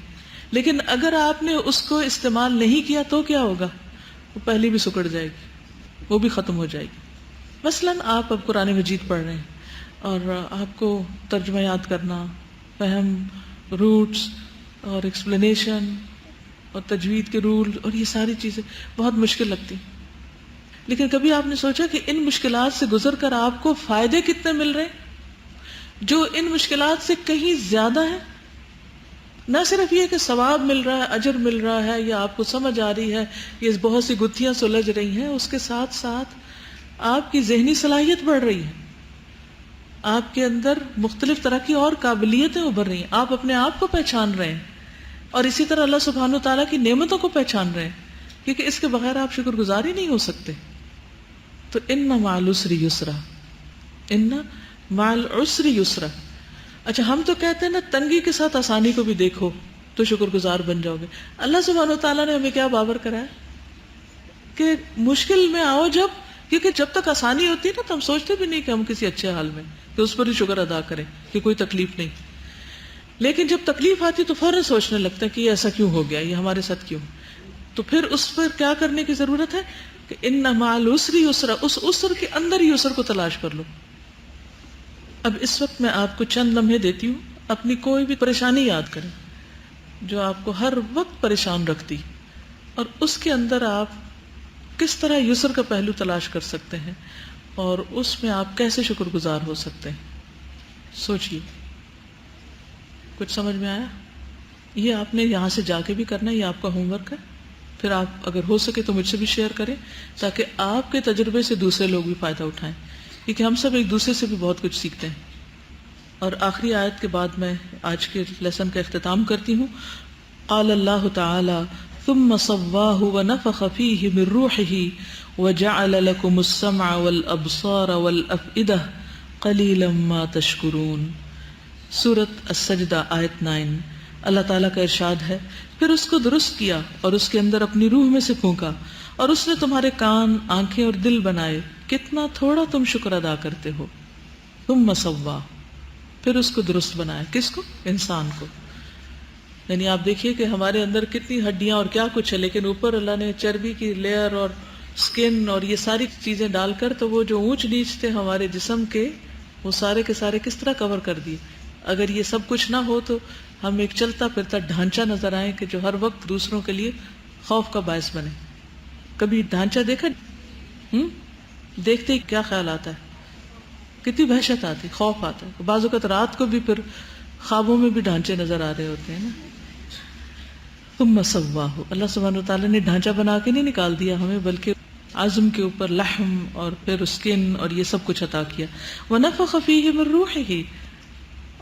لیکن اگر آپ نے اس کو استعمال نہیں کیا تو کیا ہوگا؟ وہ پہلی بھی سکڑ جائے گی، وہ بھی ختم ہو جائے گی. مثلاً آپ اب قرآن مجید پڑھ رہے ہیں اور آپ کو ترجمہ یاد کرنا، فہم، روٹس اور ایکسپلینیشن اور تجوید کے رول اور یہ ساری چیزیں بہت مشکل لگتی. لیکن کبھی آپ نے سوچا کہ ان مشکلات سے گزر کر آپ کو فائدے کتنے مل رہے ہیں جو ان مشکلات سے کہیں زیادہ ہیں؟ نہ صرف یہ کہ ثواب مل رہا ہے، اجر مل رہا ہے، یا آپ کو سمجھ آ رہی ہے، یہ بہت سی گتھیاں سلجھ رہی ہیں، اس کے ساتھ ساتھ آپ کی ذہنی صلاحیت بڑھ رہی ہے، آپ کے اندر مختلف طرح کی اور قابلیتیں ابھر رہی ہیں، آپ اپنے آپ کو پہچان رہے ہیں، اور اسی طرح اللہ سبحانہ وتعالیٰ کی نعمتوں کو پہچان رہے ہیں، کیونکہ اس کے بغیر آپ شکر گزار ہی نہیں ہو سکتے. تو ان مع العسر یسرا، ان مع العسر یسرا. اچھا ہم تو کہتے ہیں نا تنگی کے ساتھ آسانی کو بھی دیکھو تو شکر گزار بن جاؤ گے. اللہ سبحانہ وتعالیٰ نے ہمیں کیا بابر کرایا کہ مشکل میں آؤ جب، کیونکہ جب تک آسانی ہوتی ہے نا تو ہم سوچتے بھی نہیں کہ ہم کسی اچھے حال میں کہ اس پر ہی شکر ادا کریں کہ کوئی تکلیف نہیں. لیکن جب تکلیف آتی تو فوراً سوچنے لگتا ہے کہ یہ ایسا کیوں ہو گیا، یہ ہمارے ساتھ کیوں. تو پھر اس پر کیا کرنے کی ضرورت ہے کہ ان مع العسر یسرا، اس عسر کے اندر ہی یسر کو تلاش کر لو. اب اس وقت میں آپ کو چند لمحے دیتی ہوں، اپنی کوئی بھی پریشانی یاد کریں جو آپ کو ہر وقت پریشان رکھتی، اور اس کے اندر آپ کس طرح یسر کا پہلو تلاش کر سکتے ہیں اور اس میں آپ کیسے شکر گزار ہو سکتے ہیں. سوچئے، کچھ سمجھ میں آیا؟ یہ آپ نے یہاں سے جا کے بھی کرنا ہے، یہ آپ کا ہوم ورک ہے. پھر آپ اگر ہو سکے تو مجھ سے بھی شیئر کریں تاکہ آپ کے تجربے سے دوسرے لوگ بھی فائدہ اٹھائیں، کیونکہ ہم سب ایک دوسرے سے بھی بہت کچھ سیکھتے ہیں. اور آخری آیت کے بعد میں آج کے لیسن کا اختتام کرتی ہوں. قال اللہ تعالی ثم صواہ ونفخ فیہ من روحہ وجعل لکم السمع والابصار والافئدہ قلیلا ما تشکرون. سورۃ السجدہ آیت 9. اللہ تعالیٰ کا ارشاد ہے، پھر اس کو درست کیا اور اس کے اندر اپنی روح میں سے پھونکا، اور اس نے تمہارے کان، آنکھیں اور دل بنائے، کتنا تھوڑا تم شکر ادا کرتے ہو. ثم صواہ، پھر اس کو درست بنایا. کس کو؟ انسان کو. یعنی آپ دیکھیے کہ ہمارے اندر کتنی ہڈیاں اور کیا کچھ ہے، لیکن اوپر اللہ نے چربی کی لیئر اور سکن اور یہ ساری چیزیں ڈال کر تو وہ جو اونچ نیچ تھے ہمارے جسم کے، وہ سارے کے سارے کس طرح کور کر دیے. اگر یہ سب کچھ نہ ہو تو ہم ایک چلتا پھرتا ڈھانچہ نظر آئے کہ جو ہر وقت دوسروں کے لیے خوف کا باعث بنے. کبھی ڈھانچہ دیکھا؟ دیکھتے ہی کیا خیال آتا ہے، کتنی وحشت آتی، خوف آتا ہے. بعض اوقات رات کو بھی پھر خوابوں میں بھی ڈھانچے نظر آ رہے ہوتے ہیں نا. ثم صواہ، اللہ سبحانہ وتعالیٰ نے ڈھانچہ بنا کے نہیں نکال دیا ہمیں، بلکہ عظم کے اوپر لحم اور پھر اسکن اور یہ سب کچھ عطا کیا. ونفخ فیہ من روحہ،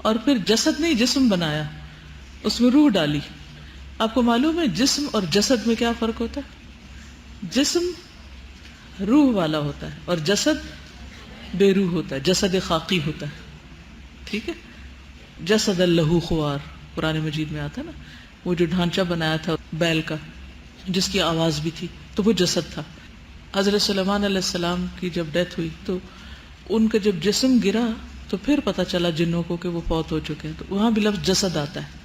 اور پھر جسد نہیں جسم بنایا، اس میں روح ڈالی. آپ کو معلوم ہے جسم اور جسد میں کیا فرق ہوتا ہے؟ جسم روح والا ہوتا ہے اور جسد بے روح ہوتا ہے، جسد خاکی ہوتا ہے. ٹھیک ہے؟ جسد لہ خوار قرآن مجید میں آتا ہے نا، وہ جو ڈھانچہ بنایا تھا بیل کا جس کی آواز بھی تھی، تو وہ جسد تھا. حضرت سلیمان علیہ السلام کی جب ڈیتھ ہوئی تو ان کا جب جسم گرا تو پھر پتہ چلا جنوں کو کہ وہ فوت ہو چکے ہیں، تو وہاں بھی لفظ جسد آتا ہے.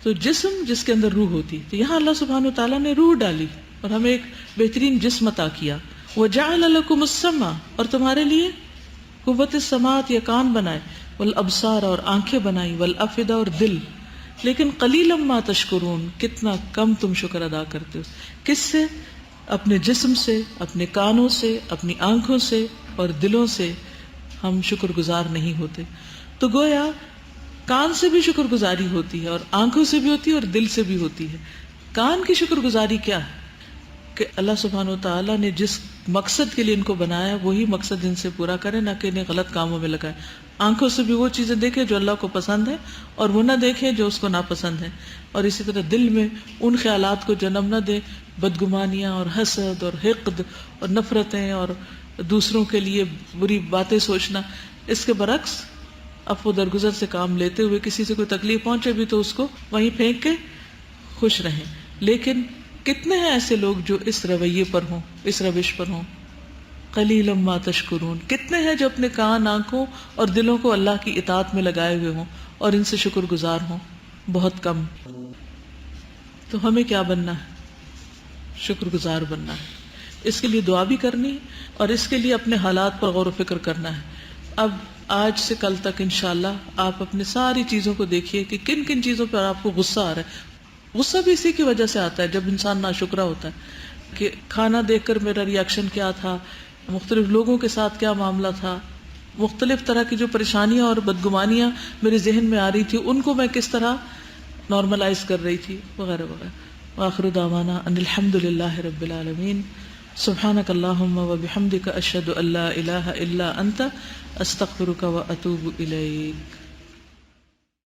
تو جسم جس کے اندر روح ہوتی، تو یہاں اللہ سبحانہ وتعالیٰ نے روح ڈالی اور ہمیں ایک بہترین جسم عطا کیا. وَجَعَلَ لَكُمُ السَّمْعَ، اور تمہارے لیے قوت سماعت یا کان بنائے، والابصار اور آنکھیں بنائی، والافئدہ اور دل. لیکن قلیلا ما تشکرون، کتنا کم تم شکر ادا کرتے ہو. کس سے؟ اپنے جسم سے، اپنے کانوں سے، اپنی آنکھوں سے اور دلوں سے ہم شکر گزار نہیں ہوتے. تو گویا کان سے بھی شکر گزاری ہوتی ہے اور آنکھوں سے بھی ہوتی ہے اور دل سے بھی ہوتی ہے. کان کی شکر گزاری کیا ہے؟ کہ اللہ سبحانہ و تعالیٰ نے جس مقصد کے لیے ان کو بنایا وہی مقصد ان سے پورا کرے، نہ کہ انہیں غلط کاموں میں لگائے. آنکھوں سے بھی وہ چیزیں دیکھیں جو اللہ کو پسند ہے اور وہ نہ دیکھیں جو اس کو ناپسند ہے. اور اسی طرح دل میں ان خیالات کو جنم نہ دے، بدگمانیاں اور حسد اور حقد اور نفرتیں اور دوسروں کے لیے بری باتیں سوچنا. اس کے برعکس عفو درگزر سے کام لیتے ہوئے کسی سے کوئی تکلیف پہنچے بھی تو اس کو وہیں پھینک کے خوش رہیں. لیکن کتنے ہیں ایسے لوگ جو اس رویے پر ہوں، اس روش پر ہوں؟ قلیلا ما تشکرون. کتنے ہیں جو اپنے کان، آنکھوں اور دلوں کو اللہ کی اطاعت میں لگائے ہوئے ہوں اور ان سے شکر گزار ہوں؟ بہت کم. تو ہمیں کیا بننا ہے؟ شکر گزار بننا ہے. اس کے لیے دعا بھی کرنی ہے اور اس کے لیے اپنے حالات پر غور و فکر کرنا ہے. اب آج سے کل تک انشاءاللہ آپ اپنے ساری چیزوں کو دیکھیے کہ کن کن چیزوں پر آپ کو غصہ آ رہا ہے. غصہ بھی اسی کی وجہ سے آتا ہے جب انسان ناشکرا ہوتا ہے کہ کھانا دیکھ کر میرا ریاکشن کیا تھا، مختلف لوگوں کے ساتھ کیا معاملہ تھا، مختلف طرح کی جو پریشانیاں اور بدگمانیاں میرے ذہن میں آ رہی تھی ان کو میں کس طرح نارملائز کر رہی تھی، وغیرہ وغیرہ. وآخر دعوانا ان الحمد للہ رب العالمین. سبحانک اللہم وبحمدک اشہد ان لا الہ الا انت استغفرک واتوب الیک.